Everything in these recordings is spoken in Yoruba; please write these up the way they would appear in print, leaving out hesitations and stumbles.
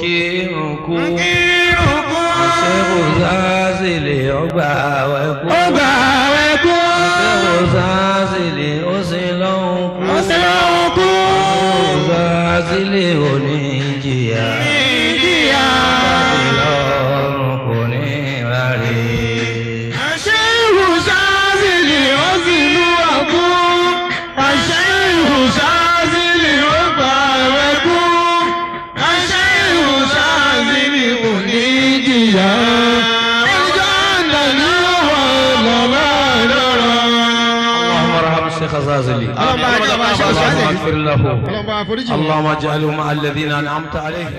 òkìrùnkù àṣẹ́wò záàzìlẹ̀ ọgbà wẹ̀kú àṣẹ́wò záàzìlẹ̀ ó sì lọ́hùn kú záàzìlẹ̀ òní jìyà lọ́rùn kò ní ráre. àṣẹ́wò záàzìlẹ̀ ó sì lọ́hùn kú àṣẹ́wò záàzìlẹ̀ ọgbà wẹ̀kú àṣẹ́wò záàzìlẹ̀ òní jìyà. غزازلي اللهم اغفر له اللهم اجعله مع الذين انعمت عليهم.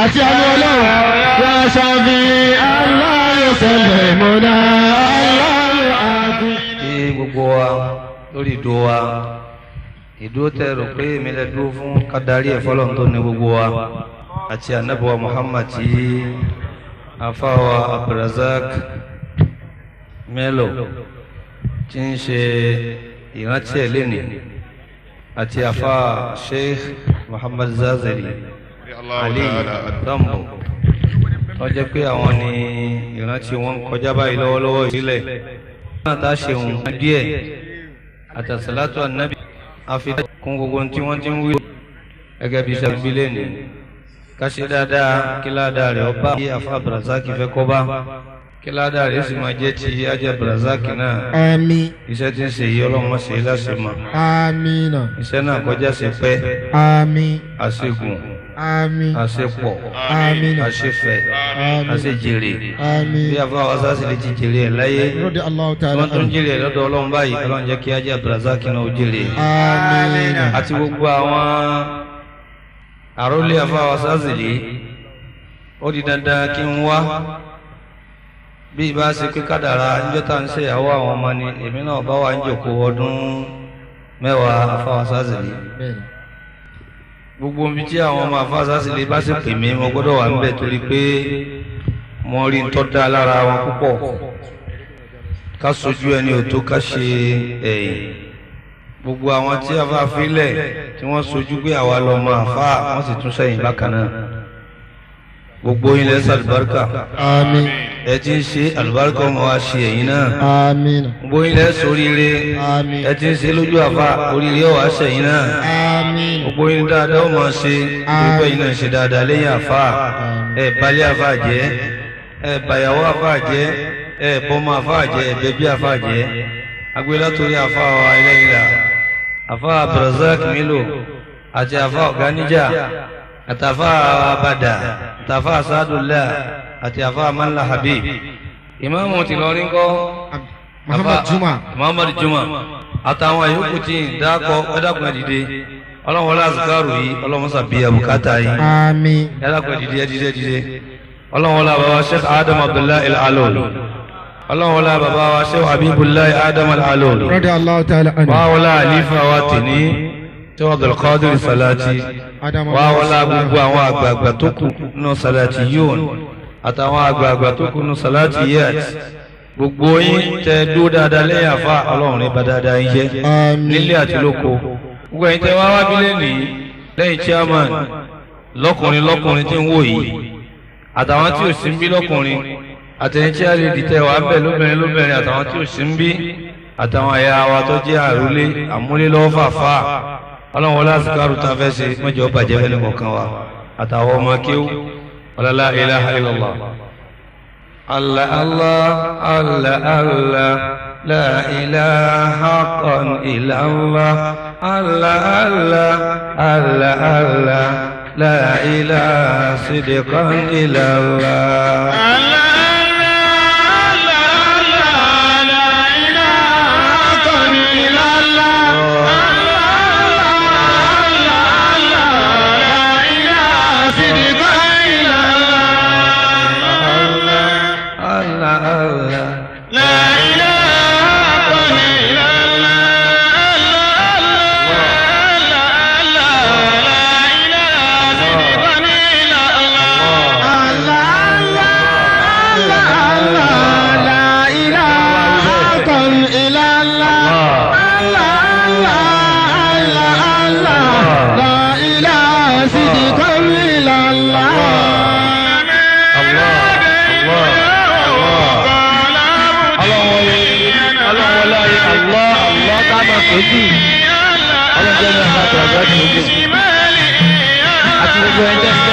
Àti àánú Ọlọ́run wá ṣàfi aláyọ̀ sẹ́lẹ̀ mọ́ná aláyọ̀ àti. Kí gbogbo wa lórí ìdó wa ìdó tẹ́ rò pé èmi lè dúró fún kádàrí ẹ̀fọ́lọ́n tó ní gbogbo wa àti ànábì wa Muhammad tí afáwa Abdulrazak Melo tí ń ṣe ìrántí ẹ̀ lẹ́nìí àti afá Sheikh Muhammad Zazali Ali Dambo wọ́n jẹ́ pé àwọn ni ìrántí wọn kọjá báyìí lọ́wọ́lọ́wọ́ ìsílẹ̀ náà tá ṣe òun díẹ̀ àtàsálátù ànábì àfi kún gbogbo tí wọ́n ti ń wí gẹ́gẹ́ bí sàbílẹ̀ ní ká ṣe dáadáa kí ládàá rẹ̀ ọba kí afá Abdulrazak fẹ́ kọ́ bá kí ládàá rẹ̀ sì máa jẹ́ ti ajá Abdulrazak náà. Àmín. Iṣẹ́ tí ń ṣe yìí ọlọ́mọ ṣe é láṣẹ mọ́. Àmín. Iṣẹ́ náà kọjá ṣe pẹ́. Àmín. Àṣegùn. Àmín. Àṣepọ̀. Àmín. Àṣefẹ̀. Àmín. Àṣejèrè. Àmín. Bí afá wa sá sì lè ti jèrè ẹ̀ láyé. Rọ́dí Allahu ta'ala. Wọ́n tó ń jèrè ẹ̀ lọ́dọ̀ Ọlọ́run báyìí Ọlọ́run jẹ́ kí ajá Abdulrazak náà ó jèrè. Àmín. Àti gbogbo àwọn àrólé afá wa sá sì lè ó di dandan kí n wá bí ìbá ṣe pé kádàrá níjọ́ tá à ń ṣe ìyàwó àwọn ọmọ ni èmi náà bá wà ń jòkó ọdún mẹ́wàá afáwa sásìlè gbogbo omi tí àwọn ọmọ afáwa sásìlè bá sì pè mí mo gbọ́dọ̀ wà níbẹ̀ torí pé mo rí ń tọ́ da lára wọn púpọ̀ ká sojú ẹni ò tó ká ṣe ẹ̀yìn gbogbo àwọn tí afá filẹ̀ tí wọ́n sojú pé àwa lọ́mọ àfá wọ́n sì tún sẹ́yìn bákan náà gbogbo ilẹ̀ sàlùbáríkà. Àmín. ẹ ti ń ṣe àlùbáríkà ọmọ wa ṣe ẹ̀yin náà Àmín. gbogbo ilẹ̀ sóríire Àmín. ẹ ti ń ṣe lójú àfa oríire ọ̀wá ṣẹ̀yìn náà Àmín. gbogbo yín dáadáa ó máa ṣe gbogbo yín náà ṣe dáadáa lẹ́yìn àfa ẹ balẹ̀ àfa jẹ́ ẹ bàyàwó àfa jẹ́ ẹ bọ́mọ àfa jẹ́ ẹ bẹ́bí àfa jẹ́ agbélá torí àfa wa ẹlẹ́yìnlá àfa Abdulrazak Milo àti àfa Ọ̀gáníjà àtàfà Abada àtàfà Sadullah àti àfa Manla Habib ìmáàmù ti lọ rí ńkọ́ Muhammad Juma. Muhammad Juma àtàwọn àyókù tí ń dákọ̀ ẹ̀dàkùn ẹ̀dìdẹ ọlọ́run wọlé àzùkárù yìí ọlọ́run sàbí àbùkátà yìí Àmín. ẹ̀dàkùn ẹ̀dìdẹ ọlọ́run wọlé bàbá Sheikh Adam Abdullahi Al-Aloli ọlọ́run wọlé bàbá wa Sheikh Habibullahi Adam Al-Aloli Radiyallahu ta'ala anhu. wà wọlé àlífà wa tìní tí wọ́n Abdul Qadir Salati wà wọlé gbogbo àwọn àgbààgbà tó kù nínú Salati yóòn àtàwọn àgbààgbà tó kù nínú Salati yẹt gbogbo yín tẹ dúró dáadáa lẹ́yìn àfa ọlọ́run ní bá dáadáa yín jẹ́ nílé àti lóko gbogbo ẹ̀yin tẹ wá wá bílẹ̀ nìyí lẹ́yìn chairman lọ́kùnrin tí ń wò yìí àtàwọn tí ò sí ń bí lọ́kùnrin àtẹ̀yìn tí a lè dìtẹ̀ wá bẹ̀ lóbìnrin àtàwọn tí ò sí ń bí àtàwọn ẹ̀yà wa tó jẹ́ àrólé àmúlélọ́wọ́ fàfà ọlọ́run wọlé àsìkárù tá a fẹ́ ṣe mọ́jọ́ bàjẹ́ fẹ́ nìkan wa àtàwọn ọmọ kéwù la ilaha illallah. Allah Allah Allah Allah la ilaha illallah Allah Allah Allah Allah la ilaha sidqan illallah Allah Gbogbo ẹ̀kọ́ ló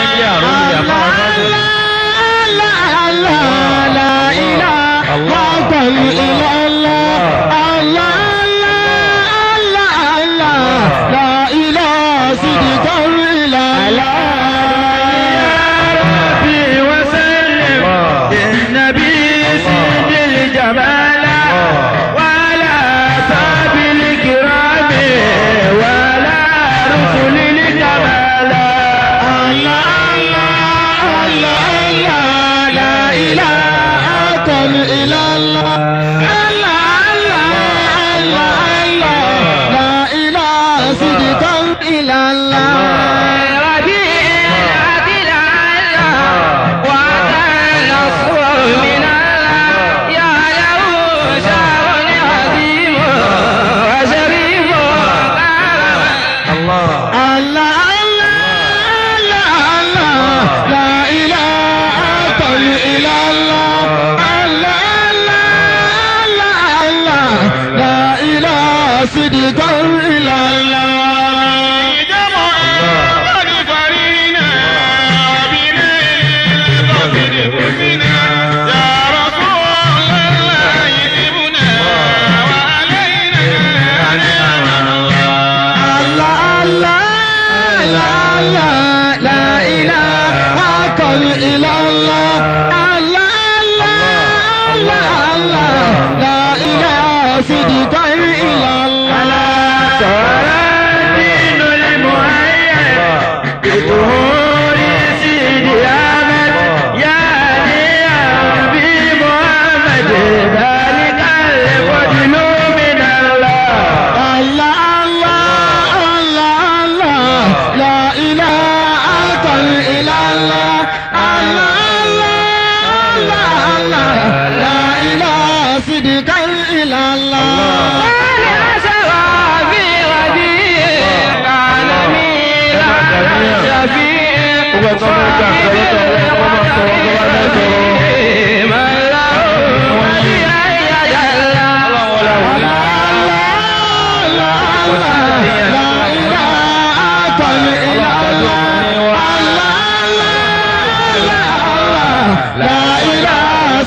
gbà pẹ̀lú ọ̀tọ̀ ọ̀rọ̀ ọmọ sọ̀rọ̀ tó bá fẹ́ sọ̀rọ̀.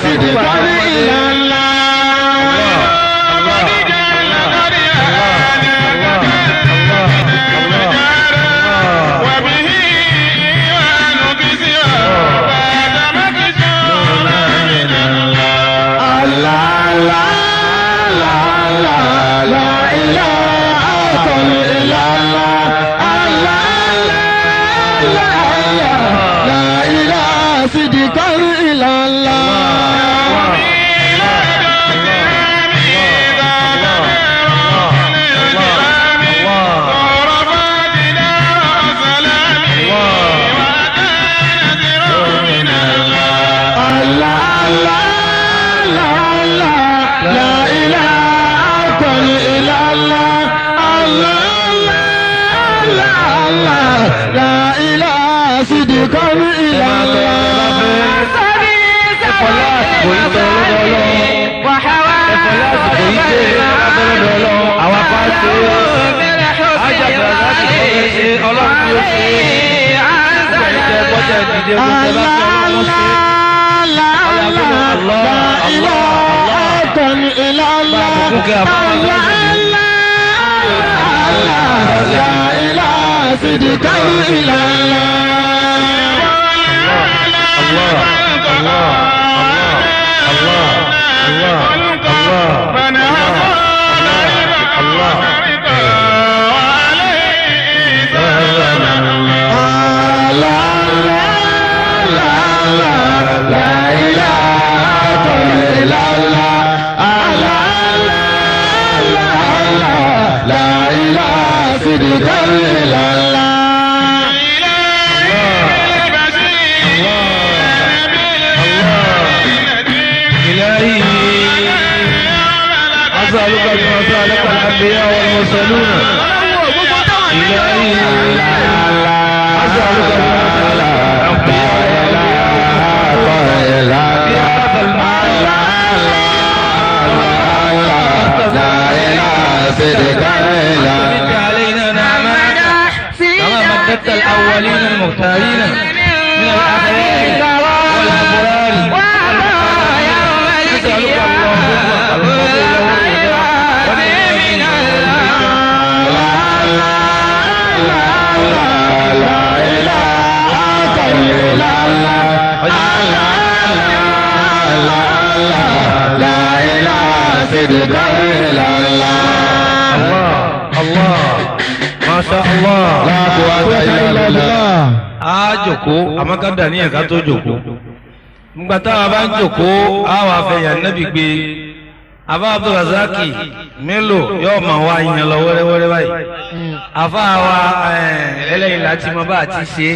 صدقا إلى الله صدقا إلى الله الأولين المختارين من الأخيار والأبرار نسألك Masya Allah. La quwwata illa billah. A jókòó àmọ́ ká dà ní ẹ̀ka tó jókòó. Nígbà táwa bá ń jókòó, a wà fẹ̀yà Nábì gbé. Àfá Abdulrazaki Mélòó yóò máa wá yan lọ wẹ́rẹ́wẹ́rẹ́ báyìí. Àfá wa ẹlẹ́yìn láti mọ bá àti ṣe.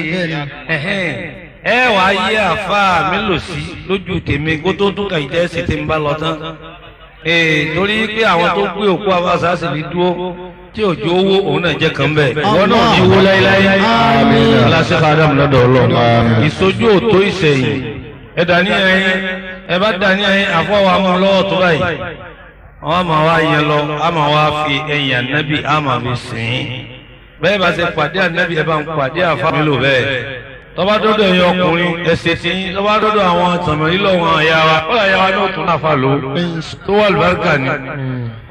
Ẹ wàá yí àfá Mélòó sí lójú tèmi kó tó tún kàn jẹ́ sí ti ń bá lọ tán. Torí pé àwọn tó gbé òkú àfáàsá sì ní dúró tí òjò owó òun náà jẹ́ kan bẹ́ẹ̀. Wọ́n náà ní owó láíláí. Aláṣẹ Adam lọ́dọ̀ Ọlọ́run. Ìsojú òtó ìṣẹ̀yìn. Ẹ dà ní ẹyin, ẹ bá dà ní ẹyin àfọwọ́ àmọ́ lọ́wọ́ tó báyìí. Wọ́n máa wá yẹn lọ, a máa wá fi ẹ̀yìn ànábì, a máa fi sìn. Bẹ́ẹ̀ bá ṣe pàdé ànábì, ẹ bá ń pàdé àfá Mélòó bẹ́ẹ̀. Tọ́ba dọ́dọ̀ ẹ̀yin ọkùnrin ẹ̀sẹ̀ tí tọ́ba dọ́dọ̀ àwọn tọ̀mọ̀rí lọ́wọ́ àyà wa, ó là yà wá náà tún àfà lò tó wà lùbáríkà ni.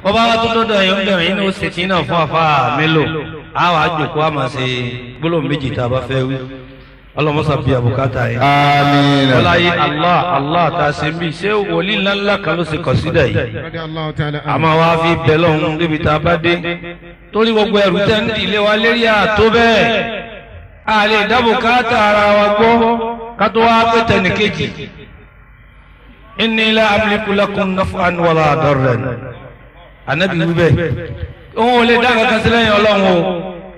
Bọ́bá wa tó dọ́dọ̀ ẹ̀yin ọ̀dọ̀ yìí ní ó ṣe tí náà fún àfá Mélòó. A wàá jòkó a máa ṣe gbólóhùn méjì tá a bá fẹ́ wí. Ọlọ́mọ́sá bí àbùkátà yìí. Àmín. Ọláyé Allah tá a ṣe ń bí ṣé wòlíì ńláńlá kan ló ṣe kọ̀sídà yìí. Àmọ́ wa fi bẹ̀ lọ́hùn débi tá a bá dé. Torí gbogbo ẹrù tẹ́ ń dìlé wa lérí àtó bẹ́ẹ̀. A lè dábùkátà ara wa gbọ́ ká tó wá pé tẹnìkejì. Inni la amliku lakum naf'an wala darran. Ànábì wí bẹ́ẹ̀. Òun ò lè dá kankan sílẹ̀ yẹn Ọlọ́run o.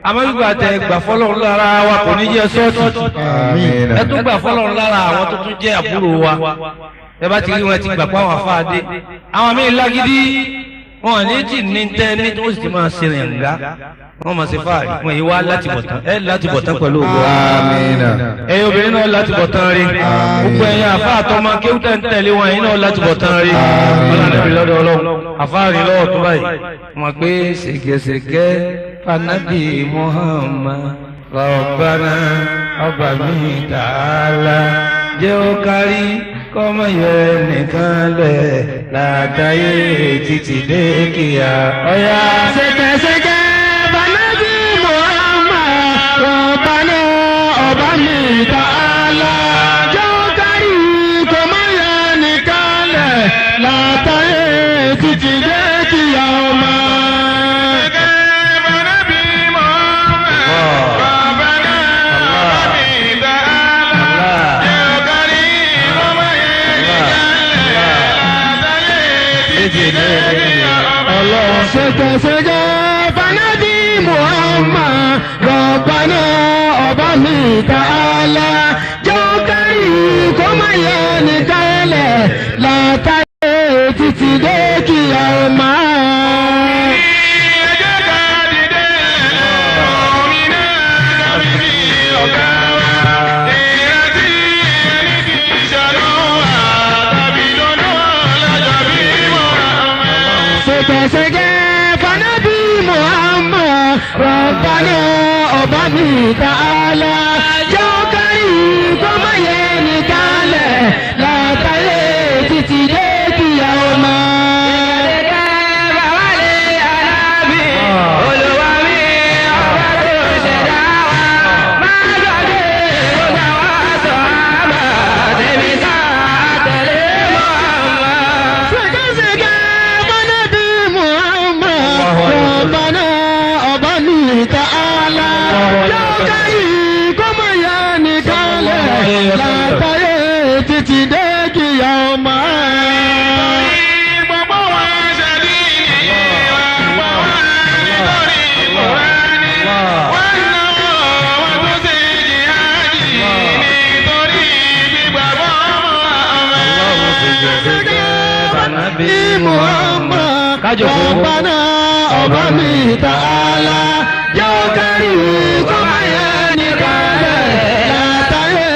Àmọ́ gbígbà tẹ gbà fọ́lọ́run lára wa kò ní jẹ́ sọ́ọ̀tì. Ẹ tún gbà fọ́lọ́run lára àwọn tó tún jẹ́ àbúrò wa. Ẹ bá ti rí wọn ti gbà pé àwọn afáàdé. Àwọn míì lágídí wọn ní jì ní tẹ́ ní tó sì ti máa ṣe rìn ǹgá. Wọ́n máa ṣe fáàrí. Wọ́n yìí wá láti bọ̀tán. Ẹ láti bọ̀tán pẹ̀lú ògbó. Ẹ̀yin obìnrin náà láti bọ̀tán rí. Gbogbo ẹ̀yin àfa àtọmọ kéwútẹ̀ ń tẹ̀lé wọn yìí náà láti bọ̀tán rí. Ọlọ́run lọ́dọ̀ Ọlọ́run. Àfáàrí lọ́wọ́ tó báyìí. Wọ́n pé ṣègẹ́ṣègẹ́ Fanabi Muhammad Rabbana Ọba mi Ta'ala jẹ́ ó kárí kọ́mọ yẹ nìkan lẹ̀ látàyè títí dé kíá. ọ̀yà ṣẹ̀kẹ̀ṣẹ̀kẹ̀ banabi Muhammad Rabbana ọba mi ta'ala jọ́kárí kò má yẹ nìkan lẹ̀ látàyè títí dé kíá ọmọ. ṣẹ̀kẹ̀ṣẹ̀kẹ̀ banabi Muhammad Rabbana ọba mi ta'ala jọ́kárí kò má yẹ nìkan lẹ̀ látàyè títí dé kíá ọmọ. ṣẹ̀kẹ̀ṣẹ̀kẹ̀ banabi Muhammad Rabbana ọba mi ta'ala jọ́kárí kò má yẹ nìkan lẹ̀ látàyè títí dé kíá ọmọ. Rabbana ọba mi ta'ala jọ́kárí kò má yẹ nìkan lẹ̀ látàyè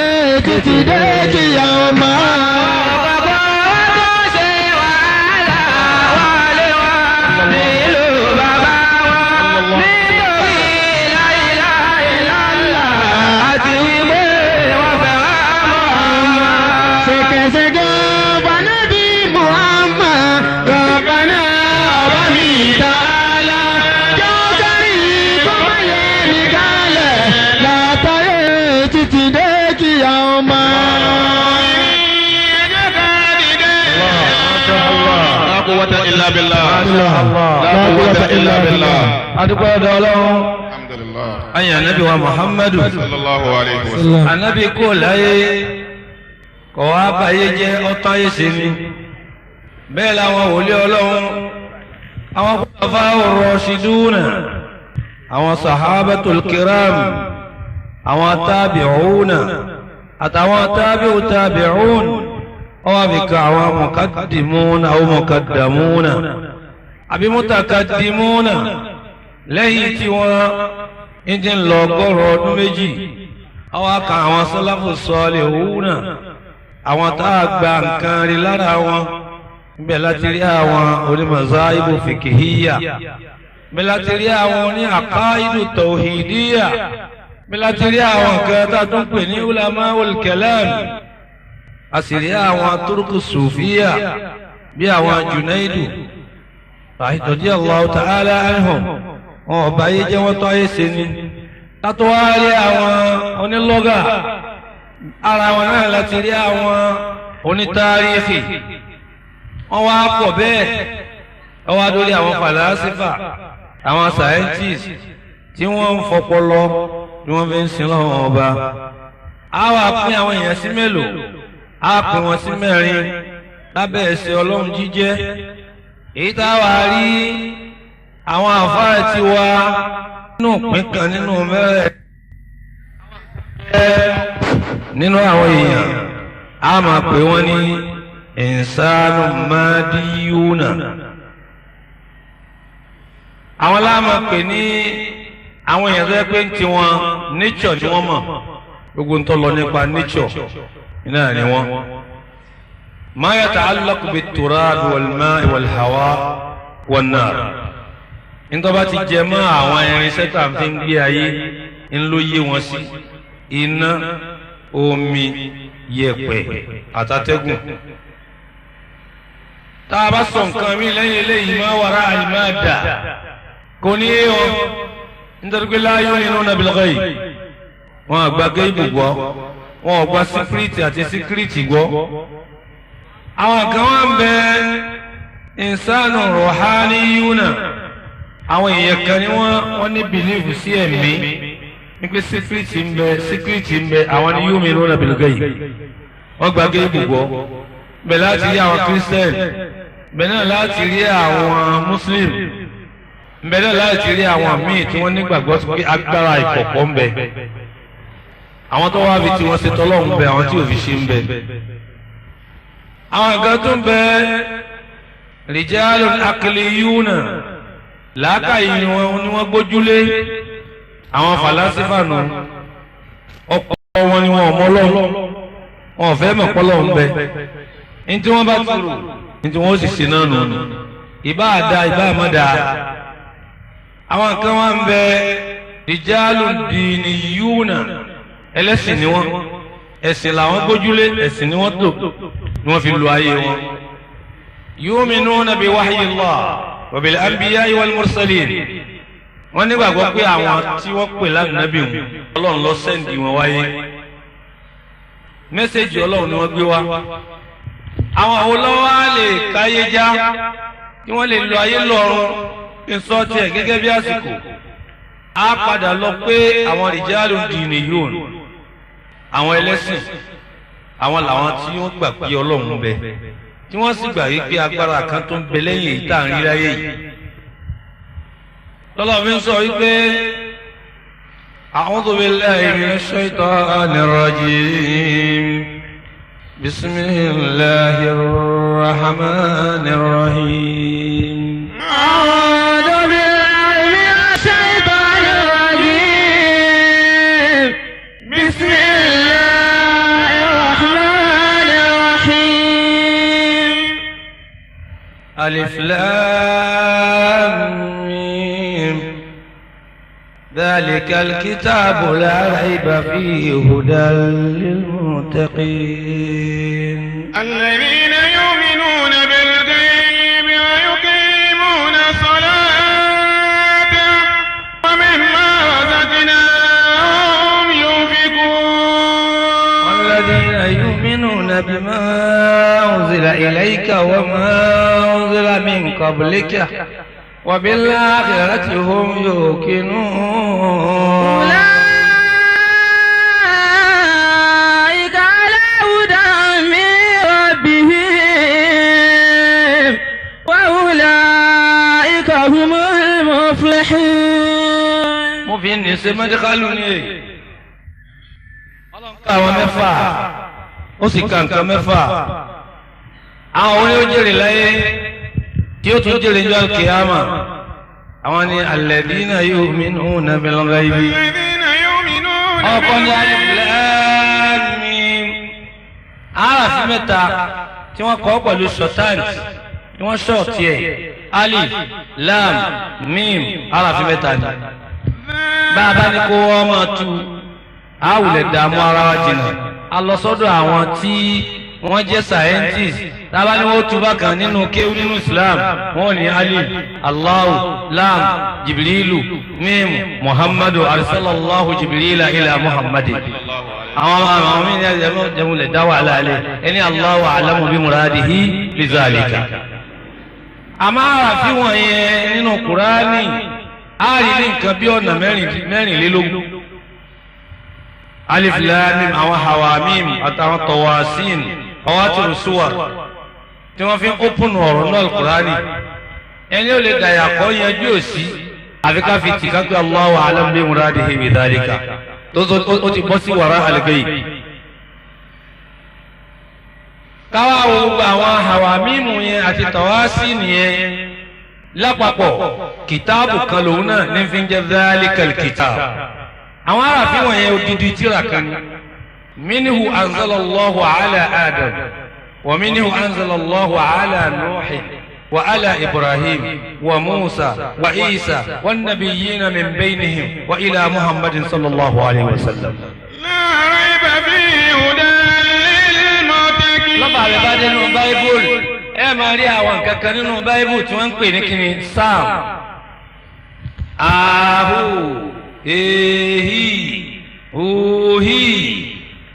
títí dé kíá ọmọ. bàbá tó ṣe wàhálà wọlé wá nílùú bàbá wọn nítorí la ilaha illallah àti ìwé wọn fẹ́ wá Muhammad. ṣẹ̀kẹ̀ṣẹ̀kẹ̀ banabi Muhammad Rabbana ọba mi ta'ala jọ́kárí kò má yẹ nìkan lẹ̀ látàyè títí dé kíá ọmọ. La quwwata illa billah. La quwwata illa billah. adúgbò ọ̀dọ̀ Ọlọ́run Alhamdulillah. ayé anabi wa Muhammadu Sallallahu alayhi wa sallam. anabi kò láyé kò wá báyé jẹ́ ọ̀tá yé ṣe ni bẹ́ẹ̀ làwọn wòlíì Ọlọ́run àwọn khulafa ar-rashiduna àwọn sahabatul kiram àwọn tabi'una àtàwọn tabi'u tabi'un ọwọ́ àbíkà àwọn muqaddimuna àwọn muqaddamuna àbí mutaqaddimuna lẹ́yìn tí wọ́n ń dín lọ ọgọ́rùn ọdún méjì àwọn aka àwọn salafu salihuna àwọn tá a gba nǹkan rí lára wọn bẹ́ẹ̀ láti rí àwọn onímọ̀záìbù fìkìhíyà bẹ́ẹ̀ láti rí àwọn oní àkáìdù tawhidiyya bẹ́ẹ̀ láti rí àwọn nǹkan tá a tún pè ní ulamaul kalam a sì rí àwọn turuku sufiya bí àwọn Junaidu radiyallahu ta'ala anhum wọn ọba yìí jẹ́ wọ́n tó ayé ṣe ni látọ́ wá rí àwọn onílọ́gà ara wọn náà láti rí àwọn onítàrífì wọ́n wá pọ̀ bẹ́ẹ̀ wọ́n wá dórí àwọn fàlásífà àwọn scientist tí wọ́n ń fọpọlọ tí wọ́n fi ń sin lọ́wọ́ ọba a wá pín àwọn èèyàn sí mélòó a pín wọn sí mẹ́rin lábẹ́ ẹ̀sìn Ọlọ́run jíjẹ́ èyí tá a wá rí àwọn àfáà tí wá nínú ìpín kan nínú mẹ́rẹ̀ nínú àwọn èèyàn a máa pè wọ́n ní ìsánù mádìyúnà àwọn láàmà pè ní àwọn èèyàn tó yẹ pé ń ti wọn nature ni wọ́n mọ̀ gbogbo ń tó lọ nípa nature iná ni wọ́n ma yata'allaqu bit-turab wal-ma'i wal-hawa wan-nar nítorí bá ti jẹ mọ́ àwọn irinṣẹ́ tá à ń fi ń gbé ayé ń ló yé wọn sí iná omi yẹ̀pẹ̀ àtàtẹ́gùn tá a bá sọ nǹkan mi lẹ́yìn eléyìí máa wàrà àlìmáàdà kò ní yé wọn nítorí pé la yu'minuna bil ghaib wọn àgbà géèbù gbọ́ wọn ò gba síkírìtì àti síkírìtì gbọ́. àwọn kan wá ń bẹ ìsánù ruhaniyuna àwọn èèyàn kan ni wọ́n ní bìlíìfù sí ẹ̀mí wípé síkírìtì ń bẹ àwọn ni yu'minuna bil ghaib wọ́n gba géèbù gbọ́. bẹ́ẹ̀ láti rí àwọn kírísítẹ́nì bẹ́ẹ̀ náà láti rí àwọn muslim bẹ́ẹ̀ náà láti rí àwọn míì tí wọ́n nígbàgbọ́ pé agbára ìkọ̀kọ̀ ń bẹ àwọn tó wá fi tí wọ́n ṣe tọ́lọ́hun bẹ àwọn tí ò fi ṣe ń bẹ. àwọn nǹkan tó ń bẹ rijalun aqliyuna làákàyè ni wọ́n gbójúlé àwọn fàlásífà nù ọ̀pọ̀ wọn ni wọn ò mọ Ọlọ́run wọn ò fẹ́ mọ̀ pé Ọlọ́run bẹ ní tí wọ́n bá tùrù ní tí wọ́n sì ṣe náà nù ìbá àdá ìbá àmọ́dá. àwọn kan wá ń bẹ rijalun diniyuna ẹlẹ́sìn ni wọ́n ẹ̀sìn làwọn gbójúlé ẹ̀sìn ni wọ́n tò ni wọ́n fi lu ayé wọn. yu'minuna bi wahyi Allah wa bil anbiya'i wal mursalin wọ́n nígbàgbọ́ pé àwọn tí wọ́n pè lánàbí wọn Ọlọ́run ló sẹ́ǹdì wọn wáyé mẹ́sẹ̀jì Ọlọ́run ni wọ́n gbé wá. àwọn olówó á lè káyé já kí wọ́n lè lo ayé lọ́rùn ìsọtí ẹ̀ gẹ́gẹ́ bí àsìkò á padà lọ pé àwọn rijalun diniyun àwọn ẹlẹ́sìn àwọn làwọn tí wọ́n gbà pé Ọlọ́run bẹ tí wọ́n sì gbà wípé agbára kan tó ń bẹ lẹ́yìn èyí tá à ń rí láyé yìí. lọ́lọ́ fi ń sọ wípé a'udhu billahi minash shaitanir rajim bismillahir rahmanir rahim. ألف لام ميم ذلك الكتاب لا ريب فيه هدى للمتقين الذين يؤمنون بالغيب ويقيمون الصلاة ومما رزقناهم ينفقون والذين يؤمنون بما أنزل إليك وما من قبلك وبالآخرة هم يوقنون أولئك على هدى من ربهم وأولئك هم المفلحون. mo fi ní ṣe mẹ́díkálù ni àwọn mẹ́fà ó sì ka nǹkan mẹ́fà àwọn oní ó jèrè láyé tí ó tún jèrè ní alkiyama àwọn ni alladhina yu'minuna bil ghaibi ọkọ ní alif lam mim àràfin mẹ́ta tí wọ́n kọ́ pẹ̀lú shorthand tí wọ́n ṣọ́ọ̀tì ẹ̀ alif lam mim àràfin mẹ́ta ni bàbá ní kó wọ́n máa tu àwùlẹ̀ dààmú ara wa jìnnà alọ́sọ́dọ̀ àwọn tí wọ́n jẹ́ scientist tábà ní wọ́n túbà kan nínú kéwú nínú Islam wọ́n ní alif Allahu lam jibrilu mim muhammadu arsalallahu jibrila ila muhammadin àwọn mi ní ẹjẹmú lè dá wàhálà alẹ ẹni Allahu a'lamu bi muradihi bi zalika. àmọ́ àràfin wọ̀nyẹn nínú Kùránì á rí ní nǹkan bí ọ̀nà mẹ́rìnlélógún. alif lam mim àwọn hawamim àtàwọn tawasin fawatiru suwar tí wọ́n fi ń ópùnù ọ̀rọ̀ náà Al-Qur'ani ẹni ó lè dàyà kọ́ yanjú òsì àfi ká fi tìka pé Allahu a'lam bi muradihi bi dhalika tó ó ti bọ́ sí wàrà al-ghayb. káwá wo gbogbo àwọn hawamimu yẹn àti tawasin yẹn lápapọ̀ kìtáàbù kan lòun náà ní fi ń jẹ́ dhalikal kitab. àwọn aráàfin wọ̀nyẹn odidi tírà kan ni minhu anzalallahu ala Adam ومنه أنزل الله على نوح وعلى إبراهيم وموسى وعيسى والنبيين من بينهم وإلى محمد صلى الله عليه وسلم لا ريب فيه kankan nínú báíbù tí wọ́n ń pè ní kíni Sam ahu ehi ohi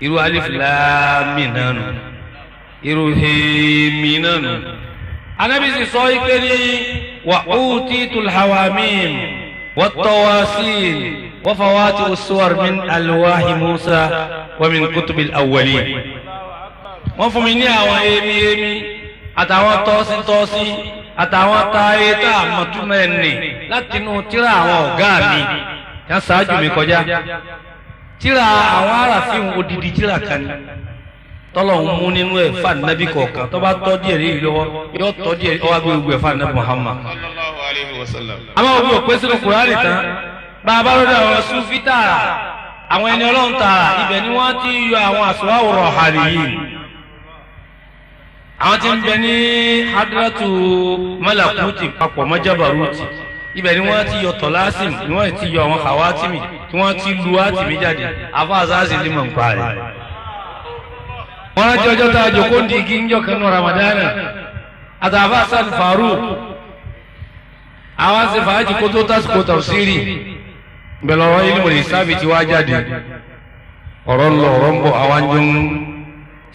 irú alif lam mim náà nù irú hemi náà nù. Ànábì sì sọ pé ní wa utitul hawamim wat tawasil wa fawatihu suwar min alwahi Musa wa min kutubil awwalin. Wọ́n fún mi ní àwọn hemi àtàwọn tọ́sí àtàwọn táyé tá a mọ̀túnmọ̀ ẹni láti inú tírà àwọn ọ̀gá mi yẹn ṣáájú mi kọjá. Tírà àwọn aráàfin odidi tírà kan ní tọ́lọ̀ ń mú nínú ẹ̀ fún ànábì kọ̀ọ̀kan tó bá tọ́ díẹ̀ rí lọ́wọ́ yóò tọ́ díẹ̀ ọwọ́ gbé gbogbo ẹ̀ fún ànábì Muhammad. Àmọ́ òbí ò pé sínú Kùránì tán bá a bá lọ́dọ̀ àwọn Sufi tààrà àwọn ẹni Ọlọ́run tààrà ibẹ̀ ni wọ́n ti yọ àwọn àsùnwáwò rọ̀hànì yìí. Àwọn tí ń bẹ ní hadratu malakuti papọ̀ mọ́ jabaruti ibẹ̀ ni wọ́n ti yọ tọ́lásìm ni wọ́n ti yọ àwọn hawátìmì tí wọ́n ti lu átìmì jáde afáàzáàzì lè mọ̀ ń pa rẹ̀. Wọ́n rántí ọjọ́ tá a jòkó ń di igi ń jọ kanú Ramadana àtàfà San Farouk àwọn ṣe fàájì kó tó tásìkò tafsiri bẹ̀rẹ̀ ọ̀rọ̀ ilé ìwòlè sábì tí wá jáde ọ̀rọ̀ ń lọ ọ̀rọ̀ ń bọ̀ àwọn jọ ń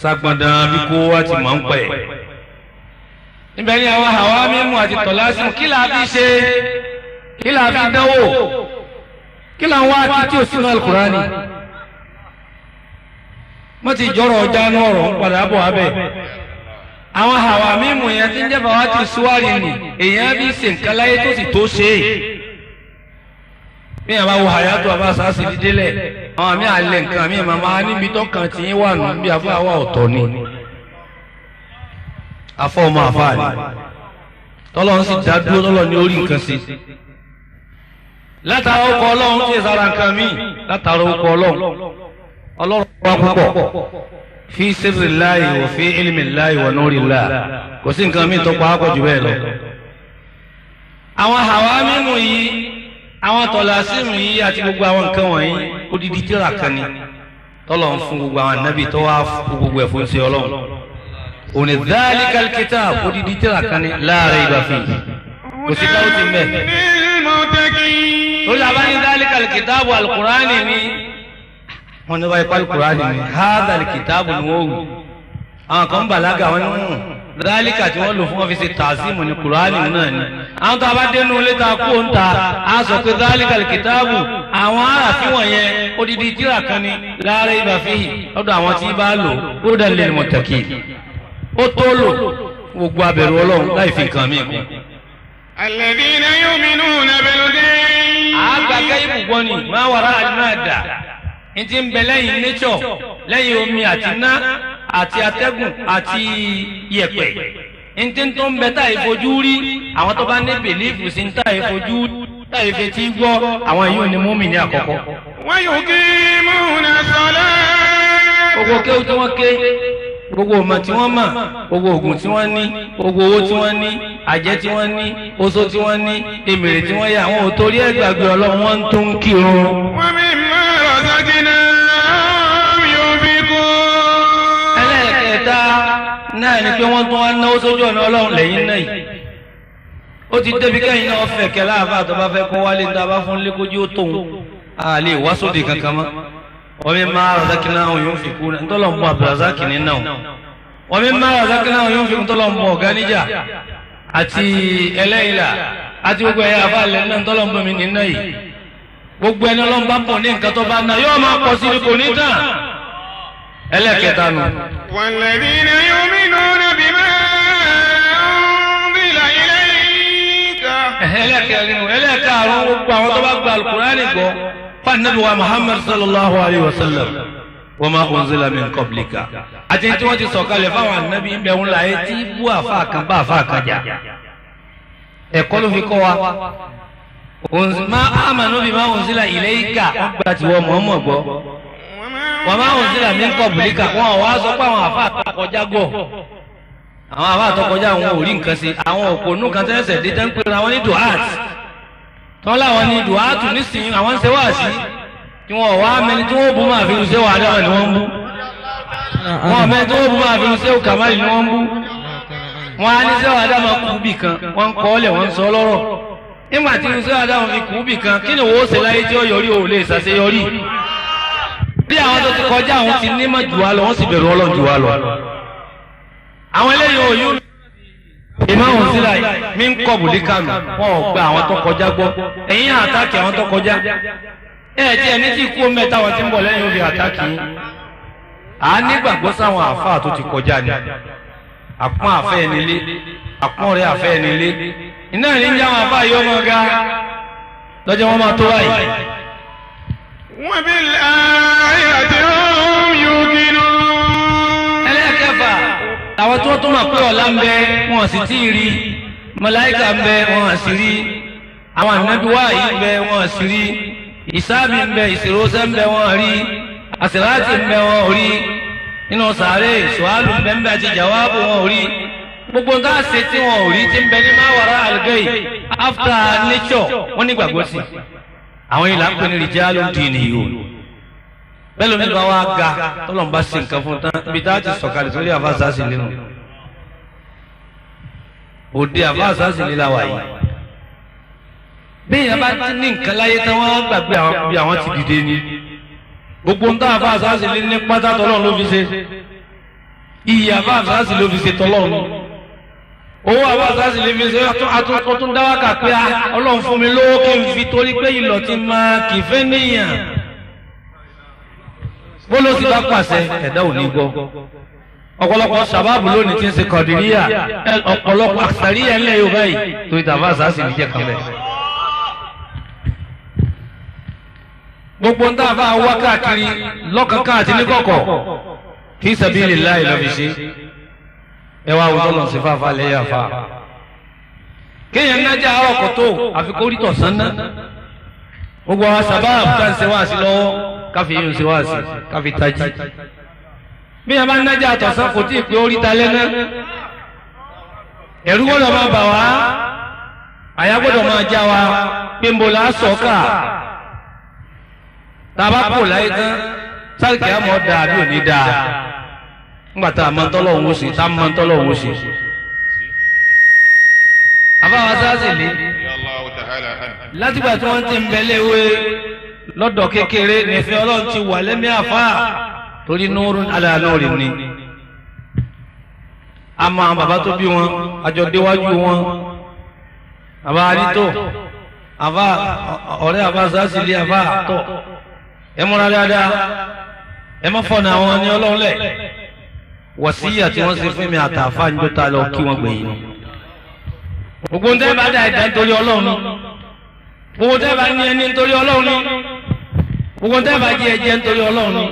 sagbọ̀ndàn bí kó wá ti mọ̀ ń pẹ̀. Níbẹ̀ ni àwọn àwa mímú àti tọ̀lásìmù kí là fi ṣe kí là fi dánwò kí là ń wá kí tí ò sínú Al-Qur'ani. Wọ́n ti jọrọ̀ ọjà ní ọ̀rọ̀ ń padà bọ̀ abẹ́. Àwọn àwa mímú yẹn ti ń jẹ́ bàwá ti súwárì nì èèyàn bí ṣe nǹkan láyé tó sì tó ṣe é. Bí àwọn awo àyàtò àbáṣà sì fi délẹ̀ àwọn àmì àlẹ́ nǹkan àmì màmá níbi tó kàn tí ń wà nù bí afọ àwa ọ̀tọ̀ ni. Afọ ọmọ àfáà ni tọ́lọ́run sì dá dúró tọ́lọ́ ní orí nǹkan sí. Látara orúkọ Ọlọ́run tí ìsara nǹkan míì látara orúkọ Ọlọ́run wá púpọ̀ fi sirrillahi wa fi ilmillahi wa nurillahi kò sí nǹkan míì tó pa á pọ̀ jù bẹ́ẹ̀ lọ. Àwọn àwa mímú yìí àwọn tọ̀lásìmù yìí àti gbogbo àwọn nǹkan wọ̀nyí odidi tírà kan ni tọ́lọ́run fún gbogbo àwọn ànábì tó wá fún gbogbo ẹ̀ fún ṣe Ọlọ́run. Òní dhalikal kitab odidi tírà kan ni la rayba fihi kò sí káwọ́ ti mẹ́. Lórí àbá ní dhalikal kitabu al-Qur'ani ni wọ́n ní wáyé pálí Qur'ani ni hadhal kitabu ni wọ́n wù. Àwọn kan bàlágà wọn ní dhalika tí wọ́n lò fún wọn fi ṣe tàzímù ní Qur'ani náà ni. Àwọn tó a bá dénú ilé ta kó ń ta a sọ pé dhalikal kitabu àwọn aráàfin wọ̀nyẹn odidi tírà kan ni la rayba fihi lọ́dọ̀ àwọn tí bá lò hudan lil muttaqin. Ó tó lò gbogbo abẹ̀rù Ọlọ́run láì fi nǹkan mí kún. Alladhina yu'minuna bil ghaib. Àgbàgbé ibùgbọ́ ni máa wàrà àdínàdà ní ti ń bẹ lẹ́yìn nature lẹ́yìn omi àti iná àti atẹ́gùn àti yẹ̀pẹ̀. Ní ti tó ń bẹ táyì fojú rí àwọn tó bá ní bèlífù sí ní táyì fojú táyì fetí gbọ́ àwọn yìí ò ní mú mi ní àkọ́kọ́. Wa yuqimuna salat. Gbogbo kéwù tí wọ́n ké gbogbo ọmọ tí wọ́n mọ̀ gbogbo oògùn tí wọ́n ní gbogbo owó tí wọ́n ní àjẹ́ tí wọ́n ní oṣó tí wọ́n ní èmèrè tí wọ́n yà àwọn ò torí ẹ̀ gbàgbé Ọlọ́run wọ́n ń tún kírun. Wa mimma razaqnahum yunfiqun. Ẹlẹ́ẹ̀kẹta náà ni pé wọ́n tún wá náwó sójú ọ̀nà Ọlọ́run lẹ́yìn náà yìí. Ó ti débi kẹ́yìn náà fẹ̀kẹ́ láàbà tó bá fẹ́ kó wálé ní ta bá fún lékójú ó tóun àlè wá sóde kankan mọ́. ومما رزقناهم ينفقون ntọ́lọ̀ mú Abdulrazak nínú ومما رزقناهم ينفقون ntọ́lọ̀ mú ọ̀gáníjà àti ẹlẹ́yìnlá àti gbogbo ẹ̀yà àbálẹ̀ náà ntọ́lọ̀ mú mi nínú yìí gbogbo ẹni Ọlọ́run bá pọ̀ ní nǹkan tó bá ná yóò máa pọ̀ sí ní kò ní tán. Ẹlẹ́kẹta nù. والذين يؤمنون بما أنزل إليك. ẹlẹ́kẹrin gbogbo àwọn tó bá gba Al-Qur'ani gbọ́ fanabi wa Muhammad sallallahu alayhi wa sallam wa ma unzila min qablika àti tí wọ́n ti sọ̀kalẹ̀ fáwọn anabi ń bẹ wọn láyé tí bú àfa kan bá àfa kan jà ẹ̀kọ́ ló fi kọ́ wa ma amanu bima unzila ilayka wọ́n gba tiwọ́ Muhammad gbọ́ wa ma unzila min qablika wọ́n wá sọ pé àwọn àfa àtọkọjá gbọ́ àwọn àfa àtọkọjá àwọn ò rí nǹkan sí àwọn òpònú kan tẹ́sẹ̀ dé tẹ́ ń pera wọn ní duhat tọ́lá wọn ni dùhátù nísìnyí àwọn ń ṣe wá sí tí wọn wá mẹni tí wọn bú máa fi ṣe wà dáwọn ni wọn bú wọn mẹni tí wọn bú máa fi ṣe kàmáàlì ni wọn bú wọn á ní sẹ́wọ̀n Ádámù kú bì kan wọ́n ń kọ́ ọ́lẹ̀ wọ́n ń sọ lọ́rọ̀ nígbà tí sẹ́wọ̀n Ádámù fi kú bì kan kí ni wọ́n ó ṣe láyé tí ó yọrí ò lè ṣàṣeyọrí bí àwọn tó ti kọjá àwọn ti nímọ̀ jù wá lọ wọ́n sì bẹ̀rù Ọlọ́run jù wá lọ. àwọn eléyìí ò yún ìmáwọn sílá mi ń kọ́ bùdí kánù wọn ò gba àwọn tó kọjá gbọ́ ẹ̀yìn àtàkì àwọn tó kọjá tí ẹni tí kú mẹ́ta wọn ti ń bọ̀ lẹ́yìn òbí àtàkì à nígbàgbọ́ sáwọn àáfàá tó ti kọjá ni àpọ́n àfẹ́ ẹnilé àpọ́n rẹ̀ àfẹ́ ẹnilé iná ní ń jáwọn àfáà yóò mọ̀ ga lọ́jọ́ wọn máa tó wáyé. وبالآخرة هم يوقنون. ẹlẹ́ẹ̀kẹfà àwọn tó tún mọ̀ pé ọ̀la ń bẹ wọn sì tí ì rí màláíkà ń bẹ wọn sì rí àwọn ànábì wáyé ń bẹ wọn sì rí ìsáàbì ń bẹ ìṣòróṣẹ́ ń bẹ wọn rí àsìláàtì ń bẹ wọn rí nínú sàárè sùhálù ń bẹ ń bẹ àti jàwáàbù wọn rí gbogbo nǹkan àṣẹ tí wọn ò rí ti ń bẹ ní máwàrá àlùgẹ́yì after nature wọn nígbàgbọ́ sí àwọn yìí là ń pè ní rìjálù dìníyùn bẹ́ẹ̀ lómi bá wá ga tọ́lọ́mù bá ṣe nǹkan fún tán ibi tá a ti sọ̀kalẹ̀ sórí àfáàsásì lẹ́nu òde àfáàsásì lé láwa yìí bẹ́ẹ̀ yẹn bá ti ní nǹkan láyé tán wọ́n gbàgbé bí àwọn ti dìde ni gbogbo ń tán àfáàsásì lé ní pátá tọ́lọ́run ló fi ṣe iyì àfáàsásì ló fi ṣe tọ́lọ́run owó àfáàsásì lè fi ṣe àtúntún dáwàkà pé Ọlọ́run fún mi lówó kí n fi torí pé ìlọ̀ ti máa kì í fẹ́ níyàn bóló sì bá pàṣẹ ẹ̀dá ò ní gbọ́ ọ̀pọ̀lọpọ̀ sàbáàbù lónìí tí ń ṣe kọ̀dìríyà ọ̀pọ̀lọpọ̀ àṣàríyà ńlẹ̀ Yorùbá yìí torí tàbá àṣàṣì ní jẹ́ kan bẹ́ẹ̀. gbogbo ń tàbá wá káàkiri lọ́kànká àti níkọ̀kọ̀ fi sabilillahi lọ́ fi ṣe ẹ wá àwùjọ lọ sí fáfá lẹ́yìn àfá kéèyàn nájà ọkọ̀ tó àfikórítọ̀ sánná gbogbo àwọn sàbáàbù tá ń ṣe wá sí lọ́wọ́ káfí yóò ṣe wá sí káfí tají bí a bá ń nájà àtọ̀sán kò tí ì pé orí ta lẹ́nà ẹ̀rú gbọ́dọ̀ máa bà wá àyà gbọ́dọ̀ máa já wa pé ń bo là á sọ̀ọ́kà tá a bá kò láyé tán sáàkì àmọ́ dáa bí ò ní dáa ńgbà tá a mọ tọ́lọ̀ òun sí tá a mọ tọ́lọ̀ òun sí. àbáwá sáàsì lé látìgbà tí wọ́n ti ń bẹ léwé lọ́dọ̀ kékeré nífẹ̀ẹ́ Ọlọ́run ti wà lẹ́mí àfáà torí nurun ala nurin ni àmọ́ àwọn bàbá tó bí wọn àjọ déwájú wọn àbá arító àbá ọ̀rẹ́ àbá sásìlẹ̀ àbá tọ̀ ẹ múra dáadáa ẹ má fọ̀nà àwọn ní Ọlọ́run lẹ̀ wàsíyà tí wọ́n ṣe fún mi àtàfà ń jọta lọ kí wọ́n gbẹ̀yìn gbogbo ń tẹ́ bá dá ẹ̀dá nítorí Ọlọ́run gbogbo ń tẹ́ bá ní ẹni nítorí Ọlọ́run gbogbo ń tẹ́ bá jẹ ẹjẹ nítorí Ọlọ́run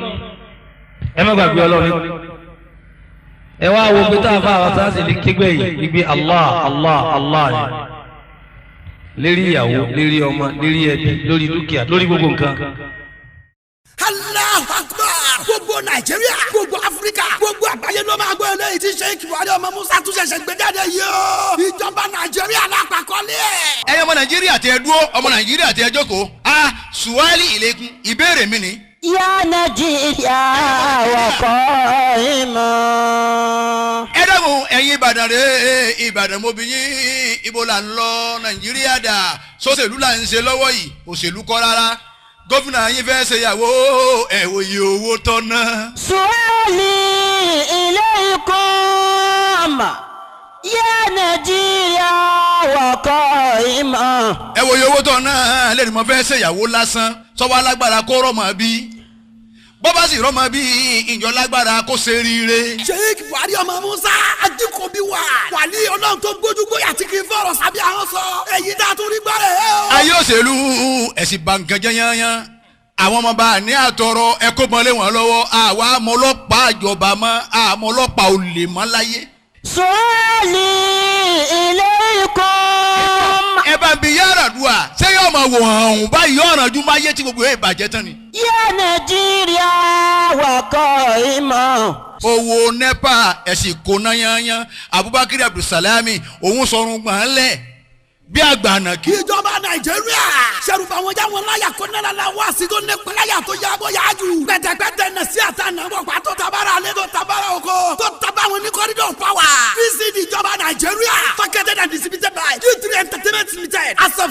ẹ má gbàgbé Ọlọ́run ẹ wá wo pé tá a fà wá sáà sì lè kégbé yìí gbígbé Allah Allah Allah ni lérí ìyàwó lérí ọmọ lérí ẹbí lórí dúkìá lórí gbogbo nǹkan. Allahu Akbar gbogbo Nàìjíríà gbogbo Áfíríkà gbogbo àgbáyé ló máa gbọ́ eléyìí tí Sheikh Buhari ọmọ Musa tún ṣẹ̀ṣẹ̀ gbé jáde yìí o ìjọba Nàìjíríà lápapọ̀lé ẹ̀. ẹ̀yin ọmọ Nàìjíríà tẹ́ dúró ọmọ Nàìjíríà tẹ́ jókòó suwali ilẹ̀kùn ìbéèrè mi ni. Ya Nàìjíríà wọ̀kọ̀ ìmọ̀. ẹ dákun ẹ̀yin Ìbàdàn rẹ̀ Ìbàdàn mo bi yín ibo là ń lọ Nàìjíríà dà sọ́sẹ̀lú là ń ṣe lọ́wọ́ yìí òṣèlú kọ́ rárá gómìnà yín fẹ́ ṣe ìyàwó ẹ̀wò iye owó tọ́ná. Suwali ilaykum ya Nàìjíríà wọ̀kọ̀ ìmọ̀. ẹ̀wò iye owó tọ́ná lẹ́nu mo fẹ́ ṣe ìyàwó lásán sọ́wọ́ alágbára kó rọ́mọ bí bọ́bá sì rọ́mọ bí ìjọ lágbára kó ṣe ríire. Sheikh Buhari ọmọ Musa Ajíkòbí wa wàlí Ọlọ́run tó gbójúgbóyà tí kì í fọ̀rọ̀ sábẹ́ àwọn sọ èyí dá tó rí gbọ́rẹ̀ ẹ́ o. ayé òṣèlú ẹ̀sìn bàǹkẹ́jẹ́ yányán àwọn ọmọ bá ní àtọrọ ẹ̀kọ́ mọ́lé wọn lọ́wọ́ àwa àmọ́ ọlọ́pàá àjọba mọ́ àmọ́ ọlọ́pàá olè mọ́ láyé. Suwali ilaykum. ẹ bá ń bi yàrá dùà ṣé yóò máa wò hàn ọ̀hún báyìí yóò ràn ju máa yé tí gbogbo ẹ̀ bàjẹ́ tán ni. Ya Nàìjíríà wọ̀kọ̀ ìmọ̀. owó nepa ẹ̀sìn kóná yányán Abubakar Abdulsalami òun sọrun gbọ̀n lẹ̀ bí àgbàna kí. ìjọba Nàìjíríà sẹ́rùfà wọn já wọn láyà kó náírà la wá sí tó nípa láyà tó yá bó yá jù. pẹ̀tẹ̀pẹ̀tẹ̀ nà sí àtànà wọ̀pá tó tabara alẹ́ tó tabara oko tó taba wọn ní kọ́rídọ̀ pàwà. fíìsì ìjọba Nàìjíríà.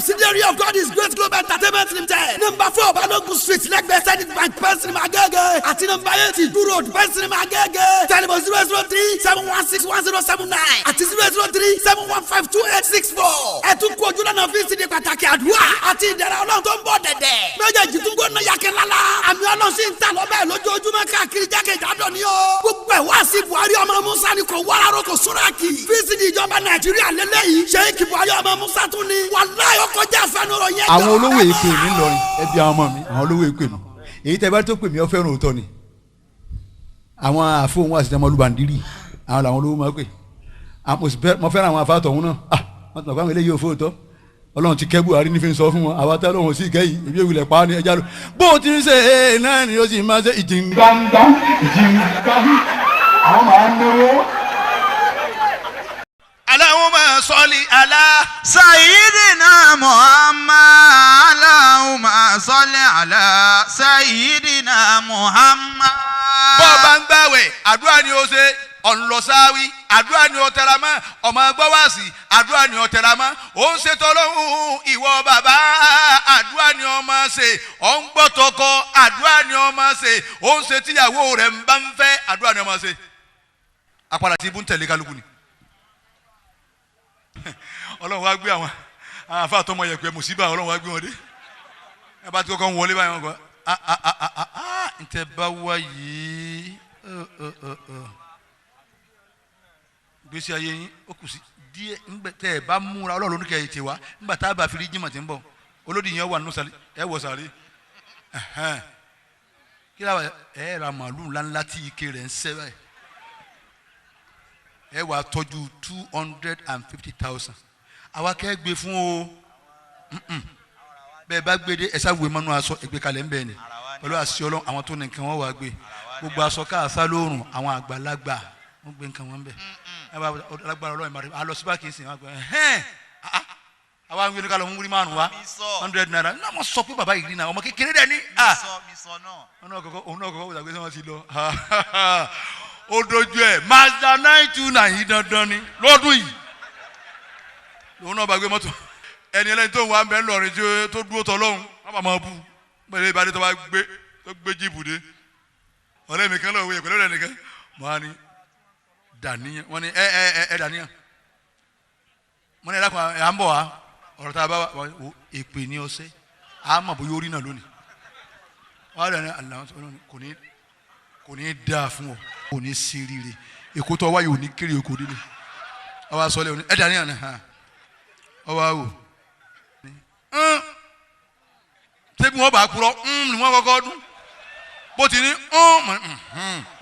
subsidiary of God is Great Global Entertainment Limited. Number 4 Balogun Street lẹ́gbẹ̀ẹ́ Zenith Bank Pen Cinema Agége àti number 8 Idu Road Pen Cinema Agége. Telephone 003-716-1079 àti 003-715-2864. ẹ tún kú ojú lọ́nà fíìsì pàtàkì àdúrà àti ìdẹ̀ra Ọlọ́run tó ń bọ̀ dẹ̀dẹ̀. méjèèjì tún gbóná yakẹ́lálá. àmì Ọlọ́run sì ń ta lọ́bẹ̀ lójoojúmọ́ káàkiri jákèjádò ni o. gbogbo ẹ̀ wá sí Buhari ọmọ Musa ni kò wáráró kò súrákì. fíìsì ní ìjọba Nàìjíríà lélẹ́yìí. Sheikh Buhari ọmọ Musa tún ni. wàláhì ó kọjá àfẹnurọ̀ yẹn. àwọn olówó èpè mi lọrin ẹbí àwọn ọmọ mi àwọn olówó èpè mi èyí tẹ bá tó pè mí ọ fẹ́ràn òótọ́ ni àwọn àfọwọ́n wà sí tẹmọ olúbàndírì àwọn làwọn olówó máa pè mo fẹ́ràn àwọn afáàtọ̀ ọ̀hún náà wọ́n ti mọ̀ pé àwọn eléyìí ò fóòtọ́ Ọlọ́run ti kẹ́ Buhari nífi sọ fún wọn àwa tá lóhùn sí ìkẹyìn ìbí ìwìlẹ̀ pa á ní ẹja lọ bó o ti ń ṣe é náà ni ó sì máa ṣe ìjìngbàngbà àwọn máa ń náwó. Allahumma salli ala Sayyidina Muhammad. Allahumma salli ala Sayyidina Muhammad. bọ́ ọ bá ń gbàwẹ̀ àdúrà ni ó ṣe ọ̀nlọ́sáwí àdúrà ni ó tẹra mọ́ ọmọ gbọ́wàsí àdúrà ni ó tẹra mọ́ ó ń ṣètò Ọlọ́run ìwọ bàbá àdúrà ni ó máa ṣe ó ń gbọ́ tọkọ àdúrà ni ó máa ṣe ó ń ṣe tíyàwó rẹ̀ ń bá ń fẹ́ àdúrà ni ó máa ṣe apàdà tí ibú ń tẹ̀lé kálukú ni Ọlọ́run wá gbé àwọn afáàtọ́mọ yẹ̀pẹ̀ mùsíbà Ọlọ́run wá gbé wọn dé ẹ bá ti kọ́kọ́ ń wọlé báyìí wọn kọ́ ntẹ bá wá yìí gbèsè ayé yín ó kù sí díẹ̀ ńgbẹ tẹ ẹ bá múra Ọlọ́run ní kẹyìí tiwa ńgbà tá a bá fi rí jimá tí ń bọ̀ olódì yẹn wà nínú sàlẹ̀ ẹ wọ sàlẹ̀ kí ló wà ẹ ra màálù ńláńlá tí ike rẹ̀ ń sẹ́ báyìí ẹ wà tọ́jú 250,000 àwa kẹ́ gbé fún o bẹ́ẹ̀ bá gbé dé ẹ sáwùé mọ́nú aṣọ ẹgbẹ́ kalẹ̀ ń bẹ̀ ni pẹ̀lú àṣẹ Ọlọ́run àwọn tó ní nǹkan wọn wà gbé gbogbo aṣọ káàsá lóòrùn àwọn àgbàlagbà wọn gbé nǹkan wọn bẹ̀ ẹ bá alágbára Ọlọ́run ìmọ̀ràn alọ síbá kìí sìn wọn gbé àwa ń gbé ní kálọ̀ ń wúrí márùn wa 100 naira náà mo sọ pé bàbá yìí rí náà ọmọ kékeré dẹ̀ ní òun náà kọ́kọ́ wùdà pé sọ́wọ́n ti lọ ó dojú ẹ̀ Mazda 929 yìí dandan ni lọ́dún yìí lòun náà bá gbé mọ́tò ẹni ẹlẹ́ni tó ń wá ń bẹ́ ńlọrin tó dúró tọ́ lọ́hùn wọ́n bá máa bú pẹ̀lú ìbádé tó bá gbé jíìpù dé ọ̀rẹ́ mi kan lọ́wọ́ ìyẹn pẹ̀lú ọ̀rẹ́ nìkan wọ́n á ní dàníyàn wọ́n ní ẹ dàníyàn wọ́n ní ẹ̀dàkùn à ń bọ̀ wá ọ̀rọ̀ tá a bá wà èpè ní ọ̀sẹ̀ à ń mọ̀ bóyá orí náà lónìí wọ́n á rẹ̀ ní àlàáfíà kò ní dáa fún ọ kò ní sí rire èkó tó wáyé ò ní kéré oko délé ọwọ́ asọ́lẹ̀ òní ẹ̀dá ní àná ọwọ́ àwò ṣébi wọn bá kúrọ ni wọn kọ́kọ́ dún bó ti ní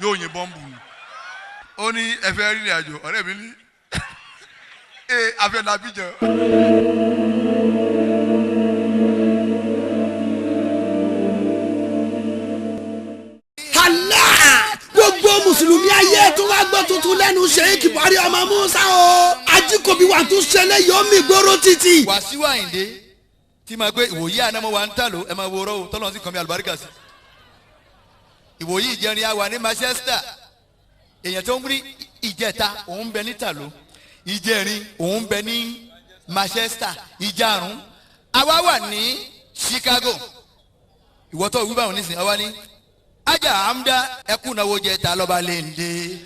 yóò yin bọ́ǹbù ni ó ní ẹ̀fẹ́ rírìn àjò ọ̀rẹ́ mi ní afẹ́ làbíjọ. gbogbo mùsùlùmí ayé tó wá gbọ́ tuntun lẹ́nu Sheikh Buhari ọmọ Musa o ajíkòbí wà tún ṣẹlẹ̀ yóò mi gbóró títì. Wàsíù Àyìndé tí máa gbé ìwòyí ànámọ́ wa ń tà ló ẹ máa wo ọ̀rọ̀ tọ́lọ́ sí kọ́mi àlùbáríkà sí. ìwòyí ìjẹrin àwa ní Manchester èèyàn tó ń rí ìjẹta òun bẹ ní tàló ìjẹrin òun bẹ ní Manchester ìjarun àwa wà ní Chicago ìwọ́tọ̀ wíwá òun nísìnyí àwa ní ajá àmúdá ẹkún náwó jẹ ta lọ́ba léńdé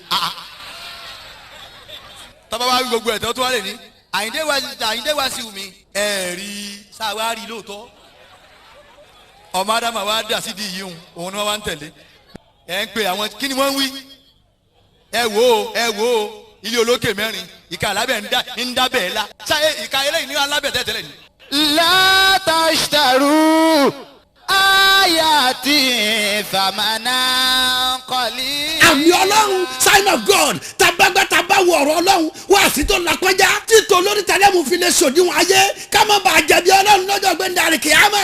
tọ́ba wa wí gbogbo ẹ̀tọ́ tó wà lè ní Àyìndé Wàsíù mi ẹ̀rí sáwárì lóòótọ́ ọmọ Ádámà wa dà sídi yìí òun ni wọ́n wá ń tẹ̀lé ẹ̀ ń pè àwọn kí ni wọ́n ń wí ẹ wò ó ilé olókè mẹ́rin ìka alábẹ̀ ń dábẹ̀ la ṣáyé ìka eléyìí ní alábẹ̀ tẹ̀tẹ̀lẹ̀ ni. La tashtaru ayati thamana qali. àmì Ọlọ́run sign of God tabagbá tabawo ọ̀rọ̀ Ọlọ́run wá sí tó lakọjá títò lórí tẹlẹmù fi lè sòdiwọn ayé ká má bàa jẹ̀bi Ọlọ́run lọ́jọ́ gbẹndàrí kìámà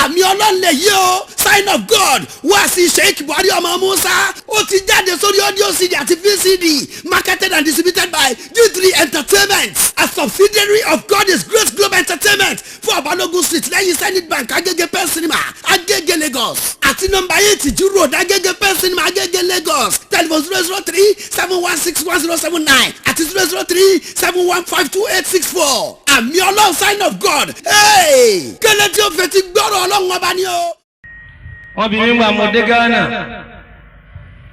àmì Ọlọ́run lè yí o sign of God wá sí Sheikh Buhari ọmọ Musa ó ti jáde sórí audio CD àti VCD marketed and distributed by G3 Entertainment a subsidiary of God is Great Global Entertainment fún Balogun Street lẹ́yìn Zenith Bank Agege Pen Cinema Agege Lagos àti nọ́mbà 8 Idu Road Agege Pen Cinema Agege Lagos telephone 003-716-1079 08029 àti 003-715-2864. àmì ọlọ́run sign of God. kẹ́lẹ́ tí ó fẹ́ ti gbọ́rọ̀ ọlọ́run ọba ni o. wọ́n bí mi gba mo dé Ghana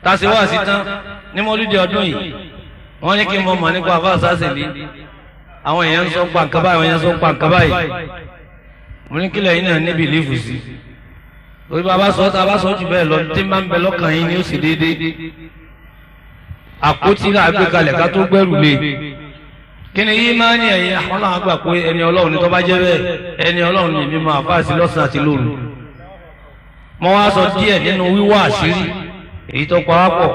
tàṣí wá sí tán ní mọ́lúdì ọdún yìí wọ́n ní kí n mọ̀ nípa àfáà Sásìlì àwọn èèyàn ń sọ pa nǹkan báyìí àwọn èèyàn sọ pa nǹkan báyìí mo ní kílẹ̀ yín náà ní bìlífù sí lórí bàbá sọ tá a bá sọ jù bẹ́ẹ̀ lọ tí máa ń bẹ lọ́kàn yín ni ó sì déédéé àpótí náà gbé kalẹ̀ ká tó gbẹ́rù lé kí ni yí máa ń ní ẹ̀yìn àwọn làwọn gbà pé ẹni ọlọ́run ní tó bá jẹ́ bẹ́ẹ̀ ẹni ọlọ́run ní mímọ́ àfáà sí lọ́sàn àti lóru mo wá sọ díẹ̀ nínú wíwá àṣírí èyí tó pawápọ̀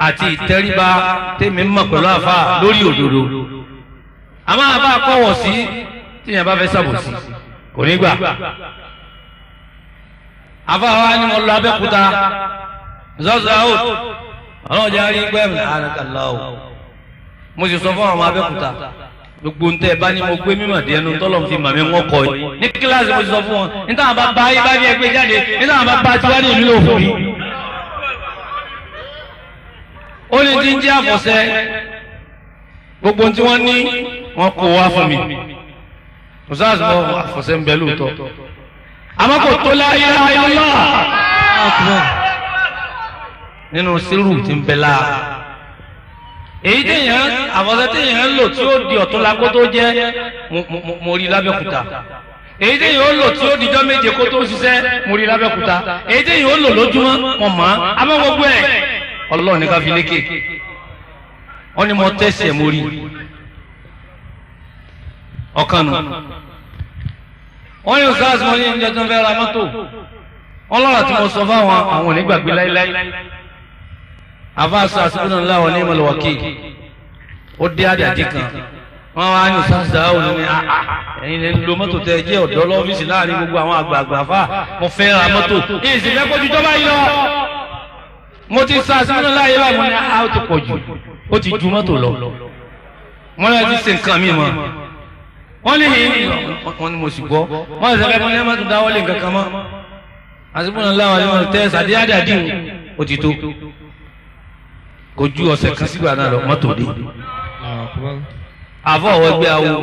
àti ìtẹríba tèmi mọ̀ pẹ̀lú àfáà lórí òdodo àmọ́ àfáà kọ̀wọ̀ sí tíyẹn bá fẹ́ ṣàbòsí kò ní gbà àfáà wa ni mo lọ Abẹ́òkúta zọ́zọ́ out ọlọ́run jẹ́ àrí gbẹ́mì àrùkàlá o mo sì sọ fún àwọn Abẹ́òkúta gbogbo ń tẹ́ ẹ bá ní mo gbé mímọ̀ díẹ̀ nu tọ́lọ̀ fi màmí wọn kọ yìí ní kíláàsì mo sì sọ fún wọn níta àwọn bá bá yín bá ní ẹgbẹ́ jáde níta àwọn bá bá tiwa ní ìlú òfin yìí ó ní tí ń jẹ́ àfọ̀ṣẹ gbogbo tí wọ́n ní wọ́n kó wá fún mi mùsáàsì mọ́ àfọ̀ṣẹ ń bẹ lóòótọ́ àmọ́ kò tó la ilaha illallah nínú sírù tí ń bẹ láà èyí téèyàn àfọ̀ṣẹ téèyàn ń lò tí ó di ọ̀tún lágbó tó jẹ́ mo rí l'Abẹ́òkúta èyí téèyàn ó lò tí ó dijọ́ méje kó tó ṣiṣẹ́ mo rí l'Abẹ́òkúta èyí téèyàn ó lò lójúmọ́ mọ̀ mọ́ àmọ́ gbogbo ẹ̀ ọlọ́run ní ká fi lékè wọ́n ní mo tẹ̀sí ẹ̀ mo rí ọ̀kan nù wọ́n ní ọ̀sáàsì wọn ní ìjọ tó ń fẹ́ ra mọ́tò wọ́n lọ́rọ̀ tí mo sọ fáwọn àwọn onígbàgbé láíláí àfáàsọ àsìkò ńlá wọn ní ìmọ̀lẹ́wọ̀kì ó dé àdàdì kan wọ́n wá ní ọ̀sáàsì dáhùn ní ẹ̀yin lè ń lo mọ́tò tẹ́ ẹ jẹ́ ọ̀dọ́ lọ́fíìsì láàrin gbogbo àwọn àgbààgbà fà mo fẹ́ ra mọ́tò èyí sì fẹ́ kójú jọba yìí lọ mo ti sa àsìkò ńlá yìí báyìí mo ní a ó ti pọ̀ jù ó ti ju mọ́tò lọ wọ́n lọ ti ṣe nǹkan mi mọ́ wọ́n ní wọ́n ní mo sì gbọ́ wọ́n sì sẹ́kẹ́ fún ní ẹ̀mọ́tò dáwọ́lé nǹkan kan mọ́ àsìkò ńlá wà lẹ́wọ̀n tẹ́ sàdíádàdì ó ti tó kò ju ọ̀sẹ̀ kan sígbà náà lọ mọ́tò dé àfọ̀ ọ̀wẹ́gbẹ́ awo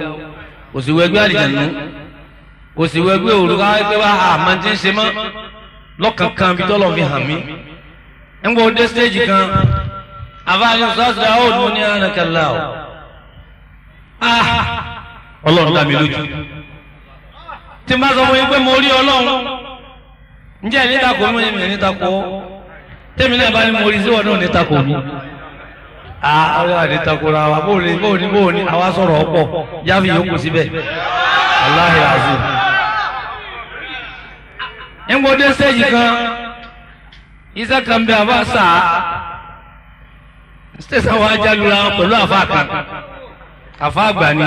kò sì wẹ́gbẹ́ àlìjànú kò sì wẹ́gbẹ́ òrùka ẹgbẹ́ wa àmọ́ ti ń ṣe mọ́ lọ́kànkan bí tọ́lọ̀ fi hàn mí ń gbọ́ dé stéèjì kan àfáàní sọ́ọ̀sì àwọn òdùn ní ànàkàlà ọ̀ ọlọ́run dá mi lójú tí n bá sọ fún yín pé mo rí ọlọ́run ǹjẹ́ ní takò mi ò ní takò tẹ́mi náà bá ní mo rí sí wọn náà ní takò mi ọlọ́run àti takò ra wa bóòní àwa sọ̀rọ̀ ọ̀pọ̀ jáfi yòókù síbẹ̀ aláhi azim ń gbọ́ dé stéèjì kan iṣẹ́ kan bẹ àbá sáà stéèjì wa jálura pẹ̀lú àfa kan àfa àgbà ni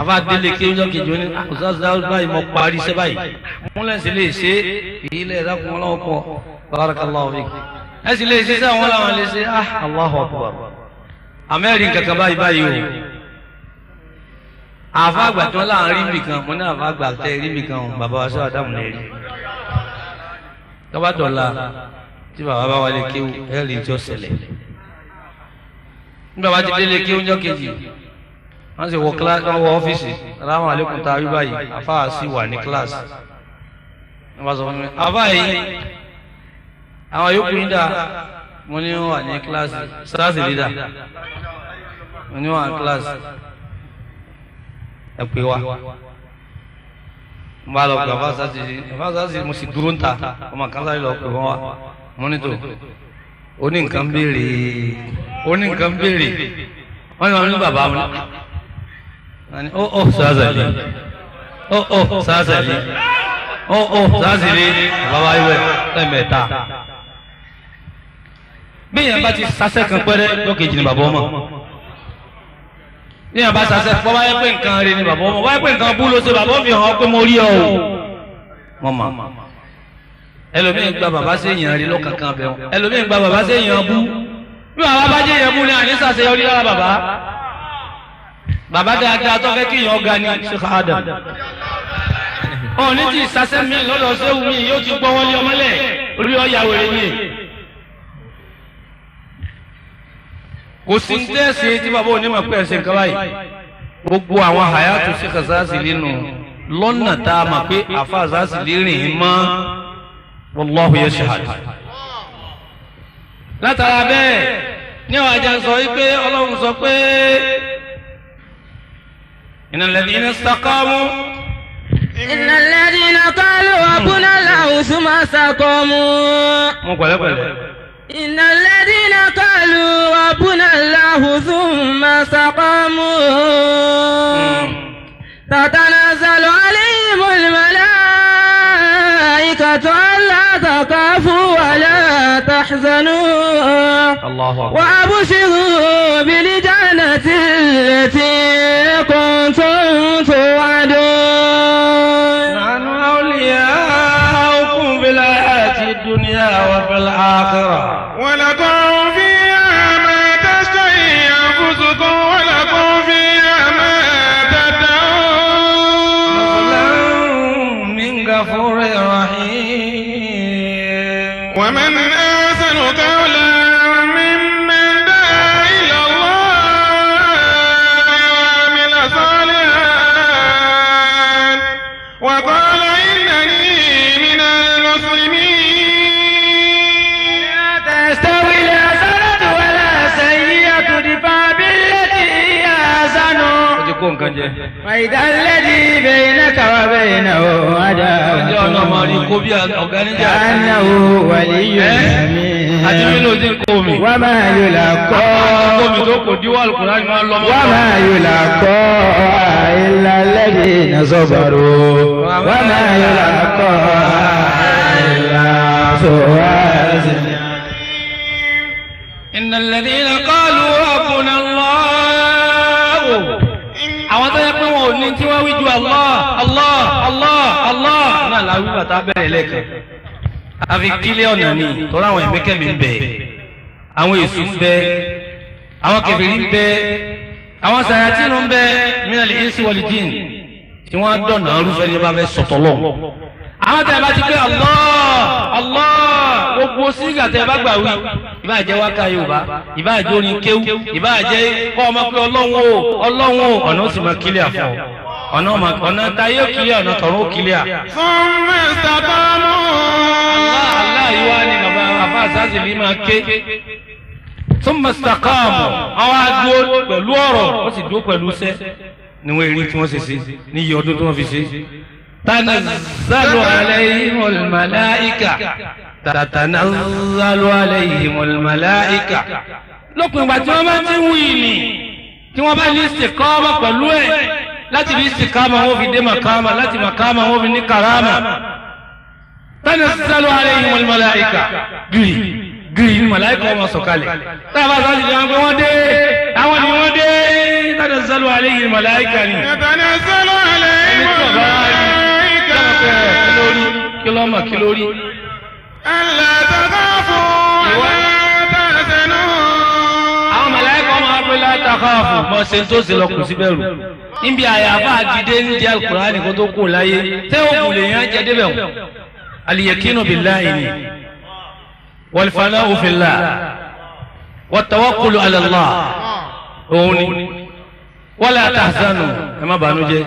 àfa délé kí ọjọ́ kejì ó ní ọ̀sán báyìí mo parí iṣẹ́ báyìí wọ́n lẹ́sìn lè ṣe èyí lè dákun wọn lọ́wọ́ pọ̀ barakallahu fik ẹ̀sìn lè ṣe sẹ́wọ̀n làwọn lè ṣe Allahu akbar amẹ́rin kankan báyìí o àfa àgbà tí wọ́n láwọn rí mi kan mo ní àfa àgbà tẹ́ rí mi kan bàbá wa sọ àdàmú lè rí tọ́bátọ̀la tí bàbá bá wálé kéwù ẹ̀rí tí ó ṣẹlẹ̀ nígbà bá ti délé kéwù ọjọ́ kejì wọ́n sì wọ kíláàsì wọ́n wọ ọ́fíìsì aláwọn àlékún tá a rí báyìí àfáà sì wà ní kíláàsì wọ́n bá sọ fún mi àfáà yìí àwọn yòókù yín dà mo ní wọ́n wà ní kíláàsì síláàsì lídà mo ní wọ́n wà ní kíláàsì ẹ pé wa mo bá lọ pé àfáà sáàsì mo sì dúró ń ta ọmọ kan sáré lọ pé wọ́n wà mo ní tó oní nǹkan béèrè wọ́n ní bàbá mi sazali sazali sazali bàbá ìwé lẹ́mẹ̀ta bí yẹn bá ti sasẹ́ kan pẹ́rẹ́ lókèjì ni bàbá ọmọ bí yẹn bá sasẹ́ fọ́ wáyé pé nǹkan rẹ̀ ni bàbá ọmọ wáyé pé nǹkan bú ló ṣe bàbá mi hàn pé mo rí ọ o mọ̀ mà ẹlòmíín gba bàbá sí èèyàn rí lọ́kànkan bẹ̀ wọn ẹlòmíín gba bàbá sí èèyàn bú bí bàbá bá jẹ́ èèyàn bú ni àní sàṣeyọrí lára bàbá dáadáa tó fẹ́ kí èèyàn ga ni Sheikh Adam òní tí ìsásẹ́ mi lọ́dọ̀ séwu mi yóò ti gbọ́ wọlé ọmọlẹ̀ orí ọ̀yà wèrè mi kò sí ń tẹ́sí tí bàbá onímọ̀ pé ẹ̀sìn kan báyìí gbogbo àwọn hayatu Sheikh Zazili nínú lọ́nà tá a mọ̀ pé àfa Zazili rìn mọ́ wallahu yashhad. látara bẹ́ẹ̀ ní àwọn ajá sọ wípé ọlọ́run sọ pé innal ladhina istaqamu. innal ladhina qalu rabbuna Allahu thumma istaqamu. mo pẹ̀lẹ́pẹ̀lẹ́. innal ladhina qalu rabbuna Allahu thumma istaqamu. tatanazzalu alayhimul malaikatu alla takhafu wa la tahzanu. Allahu akbar. وأبشروا بالجنة التي كنتم توعدون. نحن أولياؤكم في الحياة الدنيا وفي الآخرة ولكم فيها ما تشتهي أنفسكم ولكم فيها ما تدعون نزلا من غفور رحيم. ومن أحسن قولا ممن دعا إلى الله وعمل صالحا وقال إنني من المسلمين. لا تستوي الحسنة ولا السيئة ادفع بالتي هي أحسن. فإذا الذي بينك وبينه عداوة كأنه ولي حميم وما يلاقى إلا الذين صبروا وما يلاقى إلا ذو حظ. إن الذين قالوا ربنا الله àwọn tó yẹ pé wọn ò ní tí wọ́n wí ju Allah Allah Allah Allah náà la wí bàtà bẹ̀rẹ̀ lẹ́ẹ̀kan àfi kílẹ̀ ọ̀nà ni tọ́lá àwọn ìgbẹ́kẹ̀mí ń bẹ àwọn èṣù ń bẹ àwọn kèfèrí ń bẹ àwọn sàyàtìnù ń bẹ minal insi wal jinn tí wọ́n á dọ̀nà arúfẹ́ ní bá fẹ́ sọ̀tọ̀ lọ. àwọn tẹ̀ bá ti pé Allah Allah gbogbo sígà tẹ̀ bá gbà wí ìbáà jẹ́ wákà Yorùbá ìbáà jẹ́ orin kéwú ìbáà jẹ́ kọ́ ọmọ pé Ọlọ́run o ọ̀nà ó sì máa kílíà fún ọ ọ̀nà táyé kílíà ọ̀nà tọ̀run ó kílíà. ثم استقاموا. Allah yìí wá ní bàbá àbá Zazili máa ké thumma istaqamu àwọn adúró pẹ̀lú ọ̀rọ̀ ó sì dúró pẹ̀lú iṣẹ́ níwọ̀n èrí tí wọ́n ṣe ṣe ní iye ọdún tí wọ́n fi ṣe. tanazzalu alayhimul malaika tatanazzalu alayhimul malaika. lópin ìgbà tí wọ́n bá ti wí ni tí wọ́n bá ní istiqama pẹ̀lú ẹ̀ láti fi istiqama wọ́n fi dé makama láti makama wọ́n fi ní karama. tanazzalu alayhimul malaika gírí ní màláìkà ọmọ sọ̀kalẹ̀ tábà sáàsì jẹ́ wọn pé wọ́n dé àwọn ni wọ́n dé tanazzalu alayhimul malaika ni. تتنزل عليهم الملائكة kí lórí. ألا تخافوا ولا تحزنوا. àwọn màláìkà ọmọ wa pé la takhafu mọ̀ ṣe tó ṣe lọ kù sí bẹ̀rù. níbi àyàfà àdìdé ní di Al-Qur'ani kó tó kù láyé tẹ́ òkú lè yàn jẹ́ débẹ̀ wọn. al-yakinu billahi ni wal-fana'u fillah wat-tawakkulu ala Allah òun ni wala tahzanu ẹ má bànújẹ́.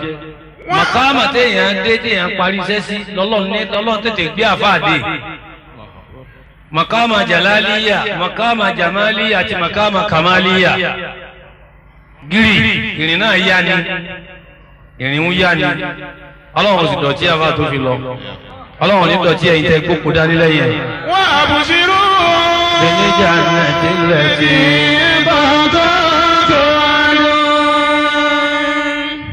màkàmà téèyàn dé téèyàn parí iṣẹ́ sí lọ́lọ́run tètè gbé àfáàdé. màkàmà jalaliya màkàmà jamaliya àti màkàmà kamaliya. gírì náà yá ni ìrìn ń yá ni ọlọ́run sì dọ̀tí àfáà tó fi lọ ọlọ́run ní dọ̀tí ẹ̀yin tẹ́ gbókù dání lẹ́yìn ẹ̀. وأبشروا بالجنة التي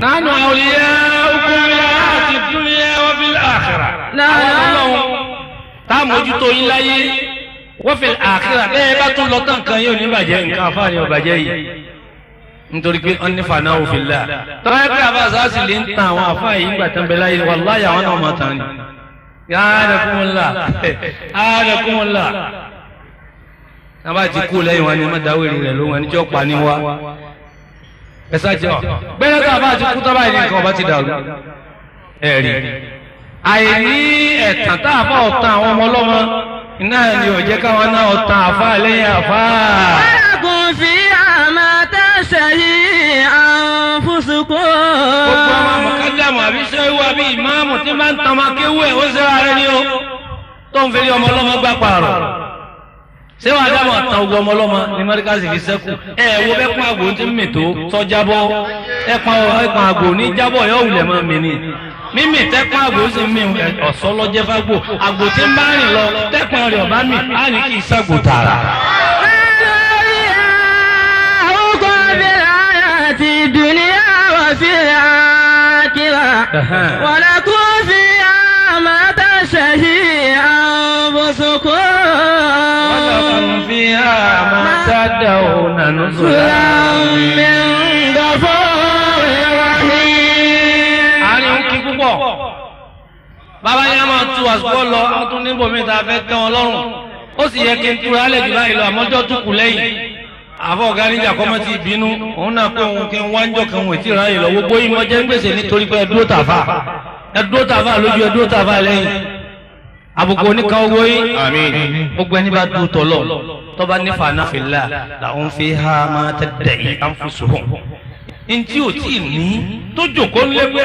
نحن أولياؤكم في الحياة الدنيا وفي الآخرة. tá a mójútó yín láyé wa fil akhirah bẹ́ẹ̀ bá tún lọ tán kan yóò ní bàjẹ́ nǹkan afáàní ọ̀bàjẹ́ yìí nítorí pé wọ́n ní fana'u fillah. tọ́lá pé àbá Zazili lè ń tan àwọn afáà yìí gbà tán bẹ láyé wallahi àwọn náà máa tán ni. A'adakumullah nàbà ti kú lẹ́yìn wa ni má dáwọ́ èrè rẹ̀ lóhun ẹni tí ó pa ní wa ẹ̀sà jẹ́ ọ gbẹ́rẹ́ tá a bá ti kú tọ́ báyìí ní nǹkan ọba ti dàrú ẹ̀rí àìní ẹ̀tàn tá a bá ọ̀tàn àwọn ọmọ ọlọ́mọ iná ni ó jẹ́ káwọn náà ọ̀tàn àfa lẹ́yìn àfa. ولكم فيها àbí sẹ́wù àbí ìmáàmù tí máa ń tan máa kéwú ẹ̀ ó ṣe ara rẹ ni ó tó ń fi ọmọ ọlọ́mọ gbá pààrọ̀ ṣé wàá dáhùn àtàn ogun ọmọ ọlọ́mọ ní mẹ́ríkàsì fi sẹ́kù wo bẹ́ẹ̀kún àgbò tí ń mètò sọ́jábọ́ ẹ̀pọ̀n àgbò ní jábọ̀ yóò wulẹ̀ mọ́ mi ni mímì tẹ́pọ̀n àgbò sì ń mi ọ̀sọ́ lọ́jẹ́ fágbò àgbò tí ń bá rìn lọ tẹ́pọ̀n rẹ̀ ọ̀bá mi á ní kí ìṣàgbò tààrà. ولكم فيها ما تشتهي أنفسكم ولكم فيها ما تدعون نزلا من غفور رحيم. àárín òkè púpọ̀ bàbá yẹn máa tu àsùkò lọ àwọn tún níbo mi ta fẹ́ tẹ́ wọn lọ́rùn ó sì yẹ kí n túra lẹ̀ jù báyìí lọ àmọ́jọ́ tún kù lẹ́yìn àfọ ọ̀gá níjà kọ́mọ́tì ìbínú òun náà pé òun kí n wá ń jọ kan òun ètí ìráyè lọ gbogbo yìí mo jẹ́ ń gbèsè nítorí pé ẹdúró tàfà lójú ẹdúró tàfà lẹ́yìn àbùkù oníkan owó yìí gbogbo ẹni bá dúró tọ̀lọ̀ tọ́ba nífà náà fi là làwọn fi ha máa tẹ̀tẹ̀ yìí à ń fi sùn. ntí ò tí ì ní tó jòkó ńlẹ́ pé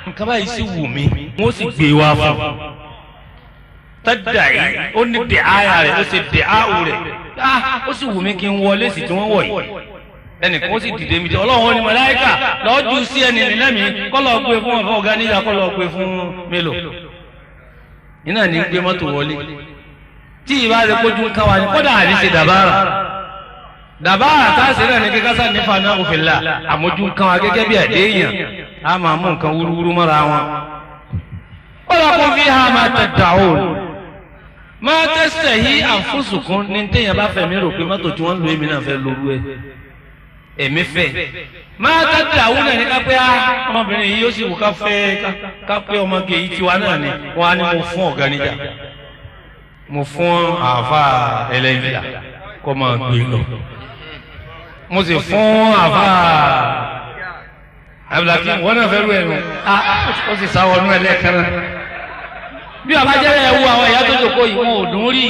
nǹkan báyìí sì wù mí wọ́n sì gbé wá fún un. tẹ́tẹ̀ yìí ó ní dẹ̀ áyà rẹ̀ ó sì dẹ̀ áwù rẹ̀ ó sì wù mí kí n wọlé sí tí wọ́n wọ̀ yìí ẹnìkan ó sì dìde mi dé ọlọ́run ní màláíkà lọ́ọ́ ju sí ẹni nílẹ́mí kọ́ lọ́ọ́ gbé fún ọ̀fọ̀ ọ̀gá níjà kọ́ lọ́ọ́ gbé fún mélòó iná ní gbé mọ́tò wọlé tí ìbá rẹ̀ kójú ń káwa ní kódà àní ṣe dàbára táàsì náà ní kíkásá nífà náà òfin là àmójú ń káwa gẹ́gẹ́ bí àdé èèyàn á máa mú nǹkan wúrúwúrú mọ́ra wọn. ọlọ́kùn fi ha máa tẹ̀ dàún máa tẹ̀sẹ̀ yí àfúsùkún ní téèyàn bá fẹ̀mí rò pé mọ́tò tí wọ́n ń lo èmi náà fẹ́ lóru ẹ̀mí fẹ́ máa tẹ̀sẹ̀ àwọn náà ní kápẹ́ ọmọbìnrin yìí yóò sì wù kápẹ́ ọmọge yìí tiwa náà ni wọ́n á ní mo fún ọ̀gá níjà mo fún àáfà ẹlẹ́yìnlá kọ́ máa gbé lọ mo sì fún àáfà abdulhaki wọ́n náà fẹ́ rú ẹ̀rù ó sì sáwọ́nú ẹlẹ́ẹ̀kan náà bí ọba jẹ́rẹ̀ ẹ̀wú àwọn ìyá tó jòkó yìí wọn ò dùn rí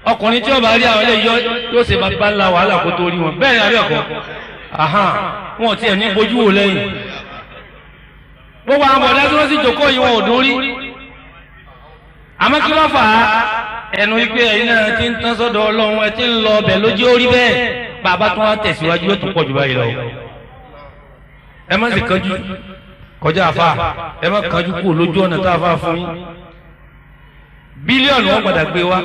ọkùnrin tí ó bá rí àwọn ilé yóò ṣe bàbá ńlá wàhálà kó tó rí wọn bẹ́ẹ̀ ni àbí ọ̀kọ́ wọn ò tiẹ̀ ní bojú wò lẹ́yìn gbogbo àwọn bọ̀dá tí wọ́n sì jòkó yìí wọn ò dùn rí àmọ́ kí wọ́n fà á ẹnu wípé ẹ̀yin náà ti ń tán sọ́dọ̀ ọlọ́run ẹ ti ń lọ ọbẹ̀ lójú orí bẹ́ẹ̀ bàbá tó wá tẹ̀síwájú yóò tún pọ̀ jù báyìí lọ ẹ má sì kánjú kọjá àfa ẹ má kánjú kú lójú ọ̀nà tá a fà fún yín bílíọ̀nù wọn padà gbé wá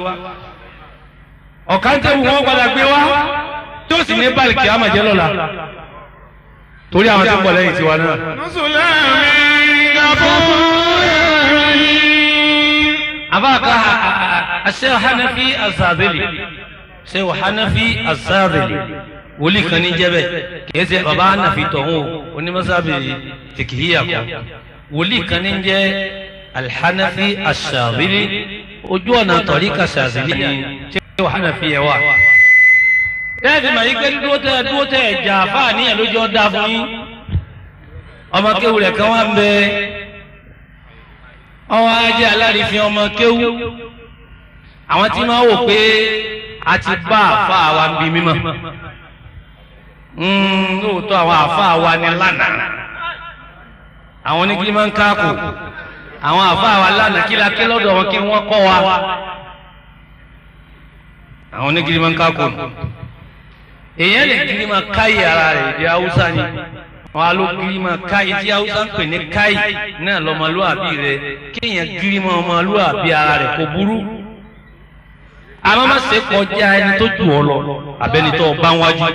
ọ̀kántẹ́wù wọn padà gbé wá tó sì ní báàlì kí á mà jẹ́ lọ́la torí àwọn tó ń bọ̀ lẹ́yìn tiwa náà. àbáàká Sheikh Hanafi Az-Zadili Sheikh Hanafi Az-Zadili wòlíì kan ní jẹ́bẹ̀ kìí ṣe baba Hanafi tọ̀hún onímọ̀sábì fìkìhíyà kan wòlíì kan ní jẹ́ Al-Hanafi Az-Zadili ojú ọ̀nà tọ̀ríkà Ṣàzìlì ní Sheikh Hanafi yẹn wà. bẹ́ẹ̀ fi màá yí pé dúró tẹ̀ ẹ̀jà fáà níyàn lójú ọ̀dà fún yín ọmọ kéwù rẹ̀ kan wá ń bẹ ọwọ́ ajé alárìífín ọmọ kéwù àwọn tí máa wò pé a ti bá àfáà wa bí mímọ́ lóòótọ́ àwọn àfáà wa ní lánàá àwọn oníkìlí máa ń káàkó àwọn àfáà wa lánàá kí la ké lọ́dọ̀ wọn kí wọ́n kọ́ wa àwọn oníkìlí máa ń káàkó èèyàn lè kiri máa káyì ara rẹ̀ èdè haúsá ni wọn ló kiri máa káyì tí haúsá ń pè ní káyì náà lọ́mọlúwàbí rẹ̀ kéèyàn kiri máa ọmọlúwàbí ara rẹ̀ kò burú àmọ́ má ṣe kọjá ẹni tó jù ọ lọ àbẹ́ni tó bá wájú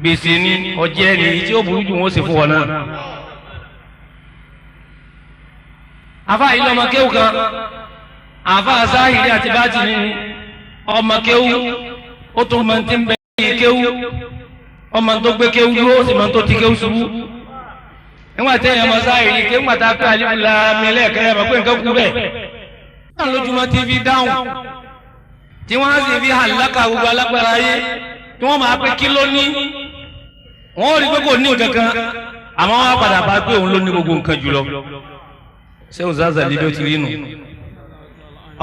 gbèsè ní ọjẹ́ ẹni tí ó burú jù wọ́n sì fún wọn náà. àfa yìí lọ́mọ kéwù kan àfa Zahiri àti Bátìnì ọmọ kéwù ó tún máa ń tí ń bẹ ní kéwù ọmọ tó gbé kéwù dúró ó sì máa ń tó ti kéwù ṣubú. nígbà tí èèyàn ọmọ Zahiri kéwù gbàtà pé Alif Lam Mim lẹ́ẹ̀kẹ́rẹ́ mọ̀ pé nǹkan kú bẹ́ẹ̀. náà lójúmọ́ TV dáhùn tí wọ́n á sì fi hàlákà gbogbo alágbára ayé tí wọ́n máa pé kí ló ní wọ́n rí pé kò ní nǹkan kan àmọ́ wọ́n á padà bá pé òun ló ní gbogbo nǹkan jùlọ. ṣé o Zaza lílo ti rí nù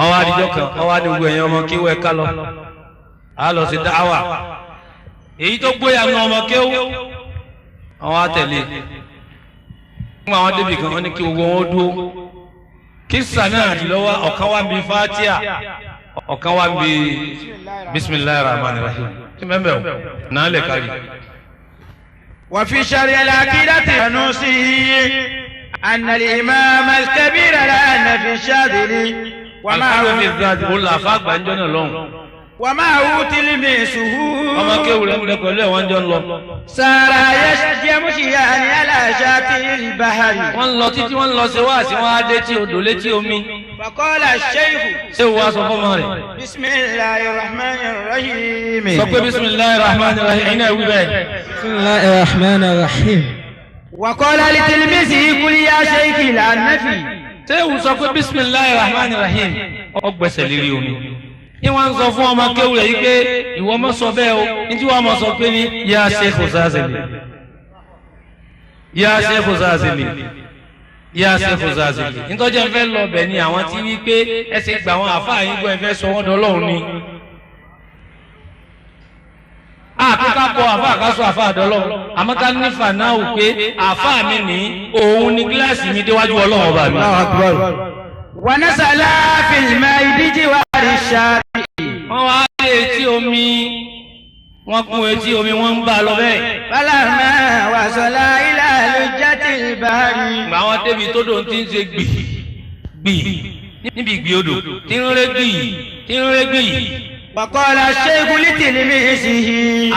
ọwọ́ àdìjọ́ kan ọwọ́ àdìgbò ẹ̀yìn ọmọ kéwú ẹ̀ka lọ á lọ sí dáwà èyí tó gbóyà nu ọmọ kéwú ọwọ́ àtẹ̀lé nígbà wọn débi kan wọn ní kí owó wọn dúró kí sànà àdìlọ́wọ́ ọ̀kan wá ń bi fatia ọ̀kan wá ń bi bisimilayi rahman rahim tí mẹ́mbẹ́ o náà lè kárí. وفي شرع العقيدة النوسي أن الإمام الكبير الآن في الشاذلي ومعه تلميذه سار يمشيان على شاطئ البحر فقال الشيخ بسم الله الرحمن الرحيم بسم الله الرحمن الرحيم بسم الله الرحمن الرحيم وقال لتلميذه قل يا شيخ العنفي سيقول بسم الله الرحمن الرحيم ọgbẹ̀sẹ̀ lérí omi ní wọ́n ń sọ fún ọmọ kéwù rẹ̀ yìí pé ìwọ mọ́ sọ bẹ́ẹ̀ o ní tí wọ́n mọ̀ sọ pé ní yá Sheikh Zazili yá Sheikh Zazili yá Sheikh Zazili nítọ́jú ẹ̀fẹ́ lọ bẹ̀ ni àwọn tí wí pé ẹsẹ̀ gbà wọn àfáà yín gbọ́ ẹ̀fẹ́ sọ wọ́n dọ́lọ́run ni àkókò kọ àfáà kásọ àfáà dọ́lọ́run àmọ́ ká ní fanáwù pé àfáà mi ní òun ní kíláàsì mi déwájú ọlọ́run ọba mi. ونزل في الماء بجوار الشاطئ wọ́n wá etí omi wọ́n kún etí omi wọ́n ń bá lọ bẹ́ẹ̀. فلما وصل إلى لجة البحر gbà wọn débi tó dòun ti ń ṣe gbì níbi ìgbì odò tí ń ré gbì. وقال الشيخ لتلميذه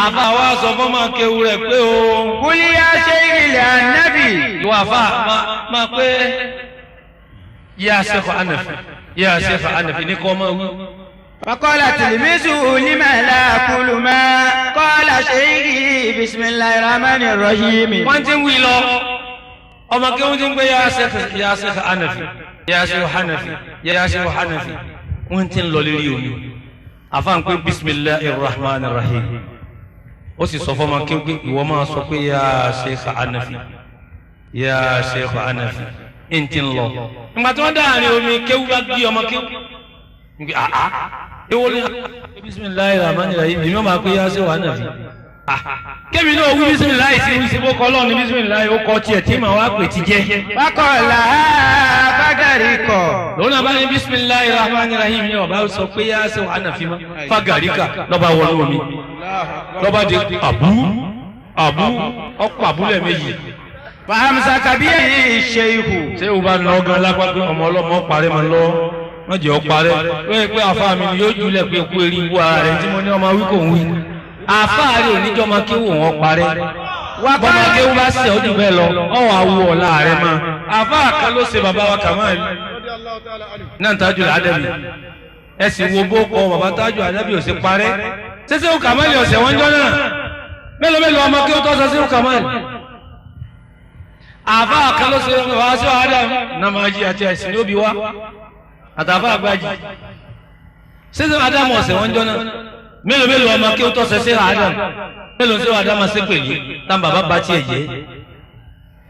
àfa wa sọ fún ọmọ kéwù rẹ̀ pé o. قل يا شيخ العنفي ìwà àfa máa pé. يا شيخ أنفي يا شيخ أنفي نقوم. فقال تلميذه لما لا أقول ما قال شيخي بسم الله الرحمن الرحيم. وانت ويلو أما كيف تقول يا شيخ أنفي يا شيخ حنفي يا شيخ حنفي وانت لوليوني أفهم كيف بسم الله الرحمن الرحيم. وسي صفا ما كيف وما صفا يا شيخ أنفي يا شيخ أنفي انت الله nígbà tí wọ́n dá àárín omi kéwú bá gbé ọmọ kéwú nígbà ewo ní bisimilayi rahman rahim èmi ọmọ akpé yá sí wà nàfi kémi náà wí bisimilayi sí wí sí bó kọ́ lọ́ọ̀ ní bisimilayi ó kọ́ tiẹ̀ tí màá wá pè ti jẹ́. bákọ̀ọ̀lá fagari kọ̀. lónà bá ní bisimilayi rahman rahim ní ọba sọ pé yá sí wà nàfi mọ́ fagari kà lọ́ba wọnú omi lọ́ba di àbú ọkọ̀ àbúlẹ̀ méjì. fàhámsà kàbíyèsí ṣèyíkù. ṣé o bá nà ọgán lápá pé ọmọ ọlọ́mọ parẹ́ mọ́ lọ wọ́n jẹ́ ọ parẹ́ pé àfa mi ni yóò júlẹ̀ pé kú eré ibú ara rẹ̀ tí mo ní ọmọ wí kò ń wí. àfa rẹ̀ oníjọ́ máa kéwò wọn parẹ́ bọ́mọ kéwò bá ṣe ọdún bẹ́ẹ̀ lọ ọ̀hún àwọ̀ ọ̀la rẹ̀ mọ́. àfa kan ló ṣe bàbá wa Kamal náà Tájù Àdábì ẹ sì wo bó kọ bàbá Tájù Àdábì ò sí parẹ́ ṣẹṣẹ o Kamal ọ̀sẹ̀ wọn jọ náà mélòó ọmọ kéwò tó ṣe sí o Kamal. àfa kan ló ṣe wá sí Adam nàmájí àti ẹ̀sìn ló bí wá àtàfà àgbájì ṣíṣe Ádámù ọ̀sẹ̀ wọ́n jọ náà mélòó ọmọ kí ó tọ́sẹ̀ sí Ádámù mélòó sí Ádámù sí pèlú tá bàbá bá tiẹ̀ jẹ́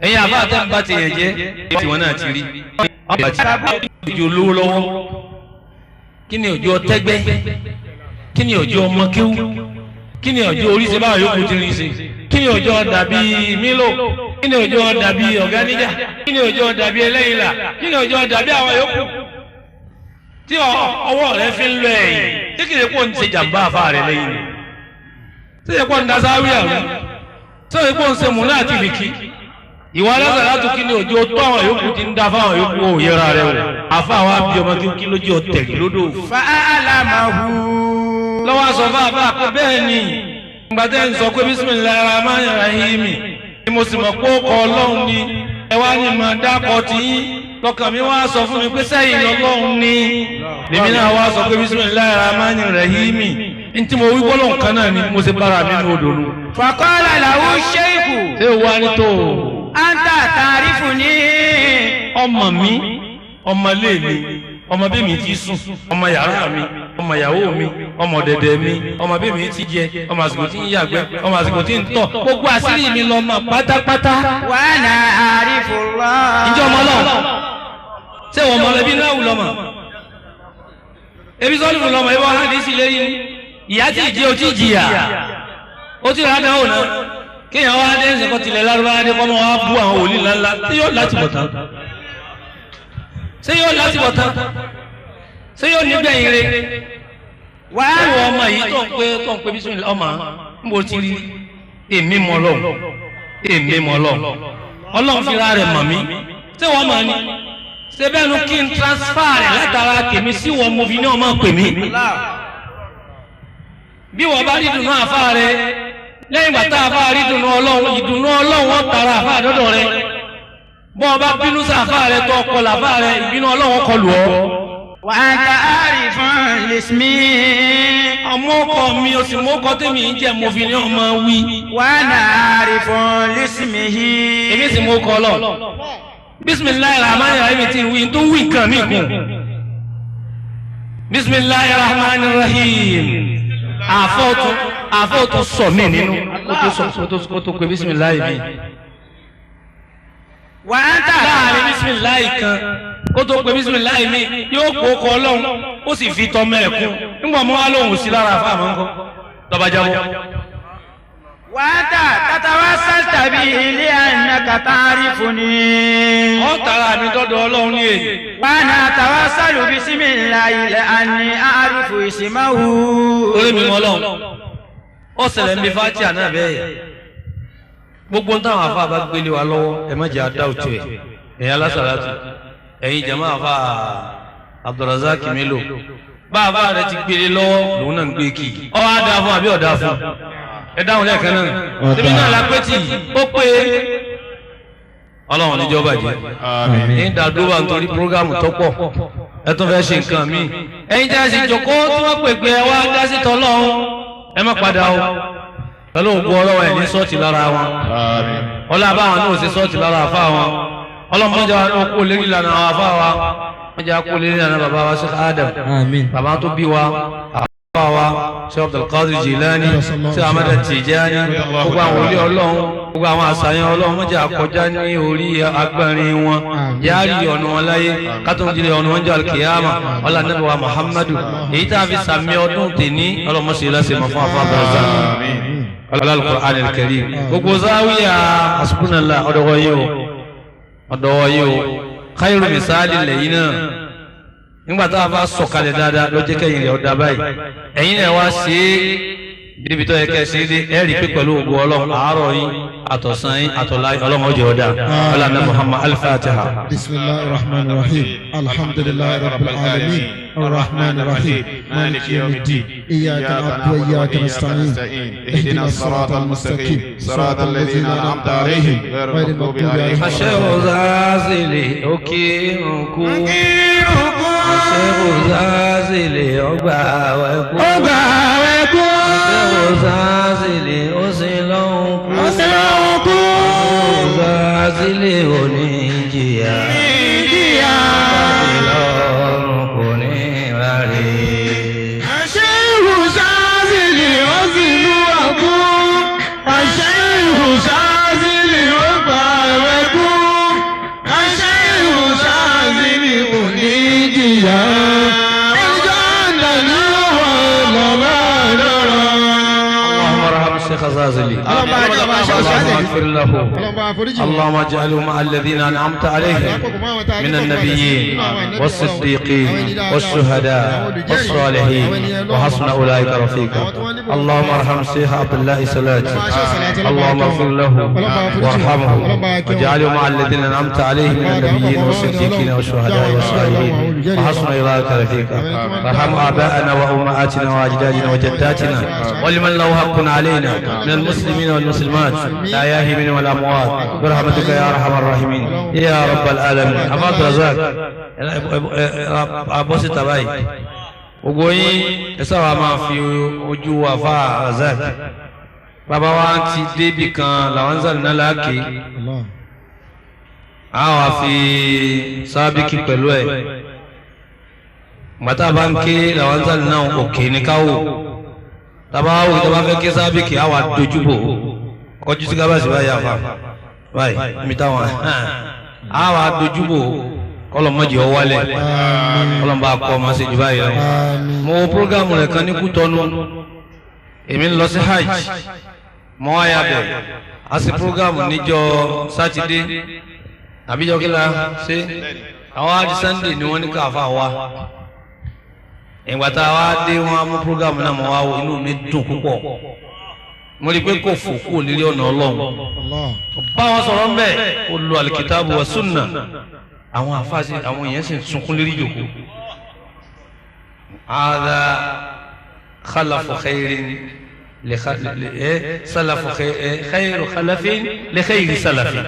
ẹ̀yin àbá àtẹ́m bá tiẹ̀ jẹ́ tí wọ́n náà ti rí ọba tí ìjọ olówó lọ́wọ́ kí ni òjò tẹ́gbẹ́ kí ni òjò ọmọ kíw kí ni òjò oríṣi báwọn yòókù ti rí sí kí ni òjò dàbí Mílò kí ni òjò dàbí Ọ̀gáníjà kí ni òjò dàbí Ẹlẹ́yìnlá kí ni òjò dàbí àwọn yòókù tí ọwọ́ rẹ fi ń lọ ẹ̀yìn tí kìí kó ń ṣe jàmbá àfa rẹ lẹ́yìn tí kìí kó ń dasáwí àwọn tí kìí kó ń ṣe múlá àti ìbìkí ìwà alága látò kí ni òjò tó àwọn yòókù ti ń dá fáwọn yòókù òyìnbá rẹ o àfa àwọn abí ọmọ kí lójú ọtẹ lódò. fa'alamahu. lọ́wọ́ sọ fún àbá pé bẹ́ẹ̀ ni gbàtẹ́ ń sọ pé bismillahir rahmanir rahim ni mo sì mọ̀ pé ó kọ Ọlọ́run ni ẹ wá ní màá dákọ̀ tí lọ́kàn mi wá sọ fún mi pé sẹ́yìn lọ́lọ́run ni lèmi náà wá sọ pé bismillahir rahmanir rahim ntí mo wí gbọ́dọ̀ kan náà ni mo ṣe bára mi ní odò nu. faqala lahu shaykhu. ṣé o wá ní tó o. anta ta'rifuni. ọmọ mi ọmọ ilé mi ọmọ bí mi ti sùn ọmọ yàrá mi ọmọ ìyàwó mi ọmọ dẹ̀dẹ̀ mi ọmọ bí mi ti jẹ ọmọ àsìkò tí ń yàgbẹ́ ọmọ àsìkò tí ń tọ̀ gbogbo àṣírí mi lọ mọ pátápátá. wa ana a'rifullah. ìjọ ọmọ náà ṣé wọn mọ̀lẹ́bí náà wù lọ́mọ ebi sọ́ọ́lù wù lọ́mọ ebi wọn hàn ní sí lẹ́yìn ìyá tí ìjẹ́ o ti jìyà o ti rà dáhùn náà kéèyàn wá dé ẹsẹ̀ kọ́ tilẹ̀ lárúbáwá dé kọ́ mọ́ wá bú àwọn wòlíì ńláńlá ṣé yóò láti bọ̀ tán ṣé yóò láti bọ̀ tán ṣé yóò nígbẹ̀yìn rẹ̀ wá wọ ọmọ yìí tó ń pè bísí ọmọ ń bò ti rí èmi mọ́ lọ́wọ́ èmi mọ́ lọ́wọ́ ọlọ́run fi ra rẹ̀ mọ̀ mí ṣé wọ́n mọ̀ ni ṣé bẹ́ẹ̀ nu kí n transfer rẹ̀ látara tèmi sí wọn mo fi ní ọmọ pè mí bí wọ́n bá rí dùnú àfa rẹ̀ lẹ́yìn ìgbà tá a bá rí ìdùnnú ọlọ́run wọ́n tara àfa àdọ́dọ̀ rẹ̀ bọ́ ọ bá bínú sí àfa rẹ̀ tó ọkọ làfa rẹ̀ ìbínú ọlọ́run kọlù ọ́. wà á ta àrífọ́n lẹ́sìmí. ọmọ ọkọ mi o sì mọ ọkọ tèmi ń jẹ mo fi ní ọmọ wí. wà á na àrífọ́n lẹ́sìmí yìí. èmi sì mọ ọkọ lọ. bisimilayi rahman rahim ti wí tó wí nǹkan mi kù. bisimilayi rahman rahim. àfọ̀tún sọ mí nínú kó tó pé bisimilayi mi. wà á tà láàrin bisimilayi kan kó tó pé bisimilayi mi yóò kó kọ ọlọ́run ó sì fi tọmọ ẹ̀ kún nígbà mọ́ wá lóhùn sí lára àfa àmọ́ nǹkan lọ́ba jábọ́. wà á tà tàtàwá sàtàbí ilé àná kàtàrí fún ni. ó tara mi dọ́dọ̀ ọlọ́run ní èyí. wà á nà tàwá sàlù bisimilayi ilẹ̀ àní àrífò ìsìmáwù. orí mi mọ́ ọlọ́run ó ṣẹlẹ̀ níbi fatia náà bẹ́ẹ̀ gbogbo táwọn afa bá gbélé wa lọ́wọ́ ẹ má jẹ́ àdá òtún ẹ̀ ẹ̀yin alásàlátù ẹ̀yin jama afa Abdulrazak Melo bá afa rẹ ti gbélé lọ́wọ́ lòun náà ń gbé kì í ọ wá dáa fún àbí ọ̀dà fún ẹ dáhùn lẹ́ẹ̀kan náà tèmi náà la pé tì ó pé ọlọ́run níjọba jẹ́ ní dàdúrà nítorí programu tó pọ̀ ẹ tún fẹ́ ṣe nǹkan míì ẹ̀yin jẹ́ àṣì jòkó tí wọ́n pèpè ẹ wá dá sí tọ́lọ́run ẹ má padà o pẹ̀lú ògbó ọlọ́wọ́ ẹ̀ ní sọ́ọ̀tì lára wọn ọlọ́ àbáwọn náà ò sí sọ́ọ̀tì lára àfa wọn ọlọ́mọdé wa náà kó lérí ìlànà àwọn àfa wa wọ́n jẹ́ kó lérí ìlànà bàbá wa Sheikh Adam bàbá tó bí wa àfa wa Sheikh Abdulkadir Jilani Sheikh Ahmad Tijani gbogbo àwọn olé ọlọ́run gbogbo àwọn àṣàyàn ọlọ́run wọ́n jẹ́ àkọjá ní orí agbárin wọn yáàrí ọ̀nà wọn láyé kátó-ńjìlẹ̀ ọ̀nà wọn jẹ́ alkiyama ọlá nàbẹ̀ wa Muhammadu èyí tá a fi sàmì ọdún tèní ọlọ́mọṣẹ́ lásìmọ̀ fún afọ àbúrò Al-Qur'an al-Karim gbogbo záwíyà asùnàlá ọ̀dọ̀wọ̀ yìí o khairu misali lẹ́yìn náà nígbà tá a bá sọ̀kalẹ̀ dáadáa ló jẹ́ kẹ́yìn rẹ̀ ọ̀dà báyìí ẹ̀yin náà wá sí débi tó yẹ kẹ́ ṣe dé ẹ rí i pé pẹ̀lú ògo ọlọ́run àárọ̀ yín àtọ̀sán yín àtọ̀lá ọlọ́run ọjọ́ ọ̀dà ọlọ́run náà Muhammad al-Fatiha. bisimilahi rahman rahim alhamdulilayi rabbil alamin arrahman rahim maliki yawmiddin iyyaka na'budu wa iyyaka nasta'in ihdina as-sirata al-mustaqim sirata alladhina an'amta alayhim ghayril maghdubi alayhim. àṣẹ òzázìlì òkè òkú àṣẹ òzázìlì ọgbà wẹ̀kú òzázìlì ó sì lọ́hùn kú òzázìlì ò ní jìyà lọ́rùn kò ní rárí. àṣẹ òzázìlì ó sì lúwà kú àṣẹ òzázìlì ó gbà wẹ̀kú àṣẹ òzázìlì ò ní jìyà. الغزالي اللهم اغفر له اللهم اجعله مع الذين انعمت عليهم من النبيين والصديقين والشهداء والصالحين وحسن اولئك رفيقا اللهم ارحم الشيخ عبد الله سلاج اللهم اغفر له وارحمه واجعله مع الذين انعمت عليهم من النبيين والصديقين والشهداء والصالحين وحسن اولئك رفيقا ارحم اباءنا وامهاتنا واجدادنا وجداتنا ولمن له حق علينا من المسلمين والمسلمات الأحياء والأموات برحمتك يا أرحم الراحمين يا رب العالمين أبا رزاق أبو ستباي وقوي ẹsàwà máa fi ojú wa fa Razak bàbá wa ti débi kan làwọn zàlì náà láàkì àwọn àfi sábìkì pẹ̀lú ẹ̀ gbàtà bá ń ké làwọn zàlì náà òkè ní káwò tabawo ìjọba fẹ́ kí sábìkì àwọn àdójúbò ọkọ̀jú sí gábàsì báyìí àfa báyìí mi táwọn àwọn àdójúbò kọlọmọdé ọwálẹ̀ kọlọmọba akọ ọmọ sí ìjọba yìí lọ. mo wo programu rẹ̀ kan ní Kútọ́nù èmi ń lọ sí hajj mọ́ àyà bẹ̀ a sì prógámù níjọ́ sátidé àbíjọ́ kí la ṣe àwọn àti sunday ni wọ́n ní káfà wá ìgbà tá a wá dé wọn á mú prógámù náà mọ́ wá wo inú mi dùn púpọ̀ mo rí i pé kò fò kúrò nílé ọ̀nà ọlọ́run bá wọn sọ̀rọ̀ ń bẹ̀ ó lo alikitaabu wa sunna àwọn àfáàsì àwọn èèyàn sì ń sunkún lérí jòkó àdá khalafu khairin salafu khairu khalafin li khairi salafin.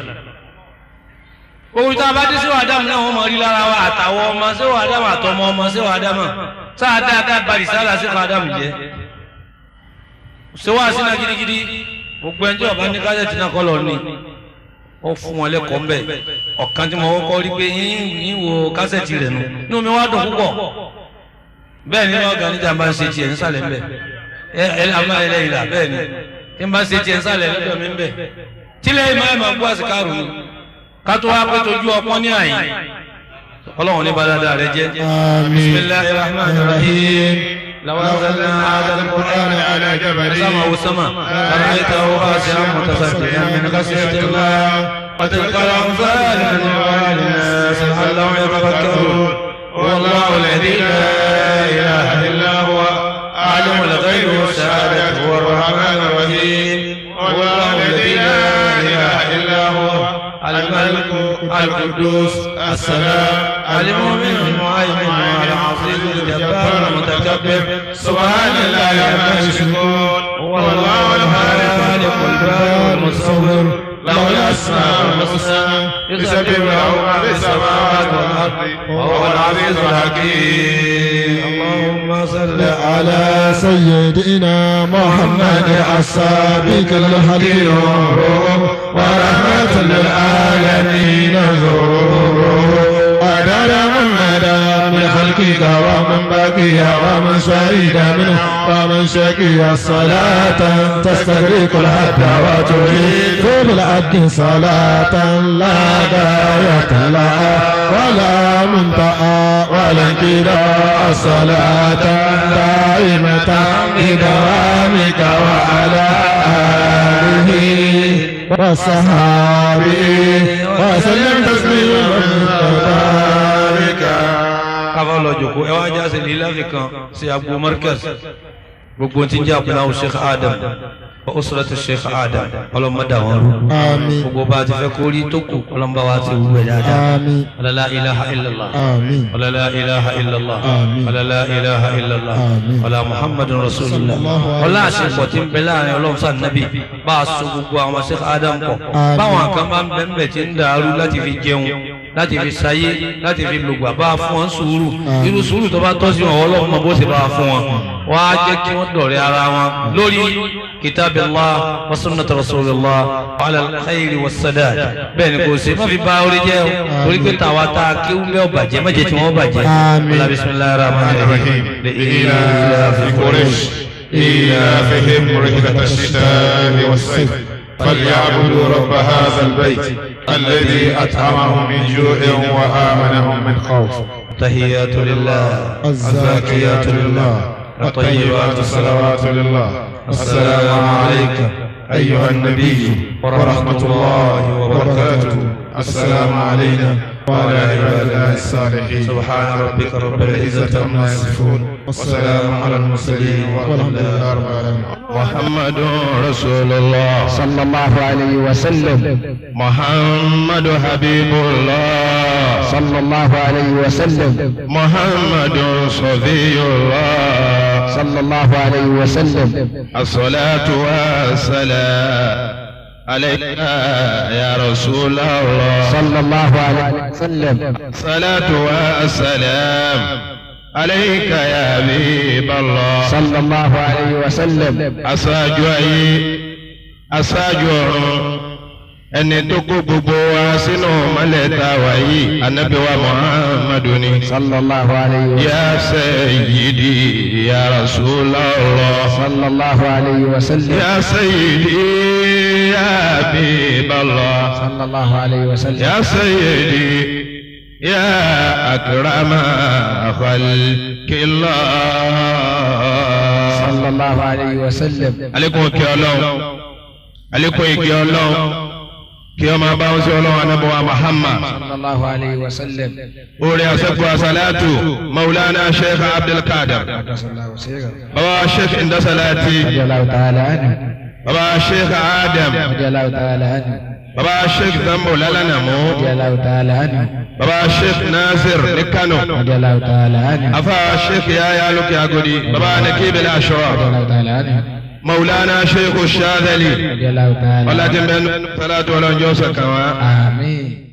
Owó tá a bá dé sí wàdámù náà wọ́n mọ̀ rí lára wa àtàwọn ọmọ sí wàdámù àtọmọ ọmọ sí wàdámù sáà dáadáa bari sálà sí wàdámù jẹ́. Ṣé wàá sínú gidigidi gbogbo ẹjọ́ ọba ní kásẹ̀tì náà kọ́ lọ ní ó fún wọn lẹ́kọ̀ọ́ ń bẹ̀ ọ̀kan tí mo kọ́kọ́ rí pé yín wo kásẹ̀tì rẹ̀ nù inú mi wá dùn púpọ̀ bẹ́ẹ̀ ni ọ̀gá níjà bá ń ṣe tiẹ̀ ń sàlẹ̀ ń bẹ̀ àmọ́ ẹlẹ́yìn rà bẹ́ẹ̀ ni tí n bá ṣe tiẹ̀ ń sàlẹ̀ lọ́dọ̀ mi ń bẹ̀ tílẹ̀ ìmọ̀ ẹ̀ máa gbọ́ àsìkárù ni ká tó wá pé tójú ọpọ́n ní àyè ọlọ́run ní balada rẹ jẹ́ bismillahir rahmanir rahim. لو أنزلنا هذا القرآن على جبل سما لرأيته خاشعا متصدعا من خشية الله وتلك الأمثال نضربها للناس لعلهم يتفكرون هو الله الذي لا إله إلا هو عالم الغيب والشهادة هو الرحمن الرحيم هو الله الذي لا إله إلا هو الملك القدوس السلام المؤمن المهيمن العزيز الجبار المتكبر سبحان الله عما يشركون هو الله الخالق البارئ المصور له الاسماء الحسنى يسبح له ما في السماوات والارض وهو العزيز الحكيم. اللهم صل على سيدنا محمد السابق الحليم ورحمة للعالمين ودار من مدى من خلقك ومن بقي ومن شهد منه ومن شقي صلاة تستغرق الحد وتريد بالعد صلاة لا غاية لها ولا منتهى ولا انقضاء صلاة دائمة بدوامك وعلى آله وصحابه وسلم تسليما مباركا. káfọ́ lọ jòkó ẹ wá jáde lílá nìkan sí agbo markaz gbogbo tí ń jẹ́ àpòláwò sheikh adam usratu sheikh adam ọlọ́mọdé àwọn rú gbogbo bá ti fẹ́ kórí tó kù ọlọ́mọba wa ti wú ẹ̀ dáadáa la ilaha illallah la ilaha illallah la ilaha illallah wala muhammadun rasulullah ọlá àṣepọ̀ tí ń bẹ láàrin ọlọ́run sáà nàbí bá a so gbogbo àwọn sheikh adam pọ̀ báwọn kan bá ń bẹ́ẹ̀ tí ń dàrú láti fi jẹun láti fi sayé láti fi lògbà bá a fún wọn sùúrù irú sùúrù tó bá tọ́ sí wọn ọlọ́run mọ bó ṣe bá a fún wọn wọ́n á jẹ́ kí wọ́n dọ̀rẹ́ ara wọn lórí kitabillah wa sunnat rasulillah wa ala al-khayri wa sadad bẹ́ẹ̀ ni kò sí má fi bá orí jẹ́ o orí pé tàwa tá a kí wọ́n bẹ́ ọ bàjẹ́ má jẹ́ tí wọ́n bàjẹ́ ala bismillahir rahmanir rahim ila fi quraish ila fihim rihlat ash-shita'i was-sayf فليعبدوا رب هذا البيت الذي أطعمهم من جوع وآمنهم من خوف. تحيات لله الزاكيات لله الطيبات الصلوات لله. السلام عليك أيها النبي ورحمة الله وبركاته. السلام علينا وعلى عباد الله الصالحين. سبحان ربك رب العزة عما يصفون وسلام على المرسلين والحمد لله رب العالمين. محمد رسول الله صلى الله عليه وسلم. محمد حبيب الله صلى الله عليه وسلم. محمد صفي الله صلى الله عليه وسلم. الصلاة والسلام عليك يا رسول الله صلى الله عليه وسلم. الصلاة والسلام عليك يا حبيب الله صلى الله عليه وسلم. aṣáájú ọ̀run ẹni tó kó gbogbo wa sínú mọ́lẹ̀ta wáyé anabi wa muhammadu ni sallallahu alayhi wa sallam. ya sayyidi ya rasulallah sallallahu alayhi wa sallam. ya sayyidi ya habiballah sallallahu alayhi wa sallam. ya sayyidi ya akrama khalqillah sallallahu alayhi wa sallam. alekun kí Ọlọ́run عليكم يقول kí ọmọ bá ń sọ ọlọ́run anábọ̀wá Muhammad sallallahu alayhi wa sallam. orí asẹ́kù asalatu maulana sheikh abdulkadir baba sheikh indasalati radiyallahu ta'ala anhu. baba sheikh adam radiyallahu ta'ala anhu. baba sheikh zambo lalanamu radiyallahu ta'ala anhu. baba sheikh nazir nikano radiyallahu ta'ala anhu. afa sheikh yaya luki agodi baba nakib al-ashra radiyallahu ta'ala anhu. مولانا شيخ الشاذلي radiyallahu ta'ala anhu. ولا تنبن صلاة ولا جوسة كما آمين.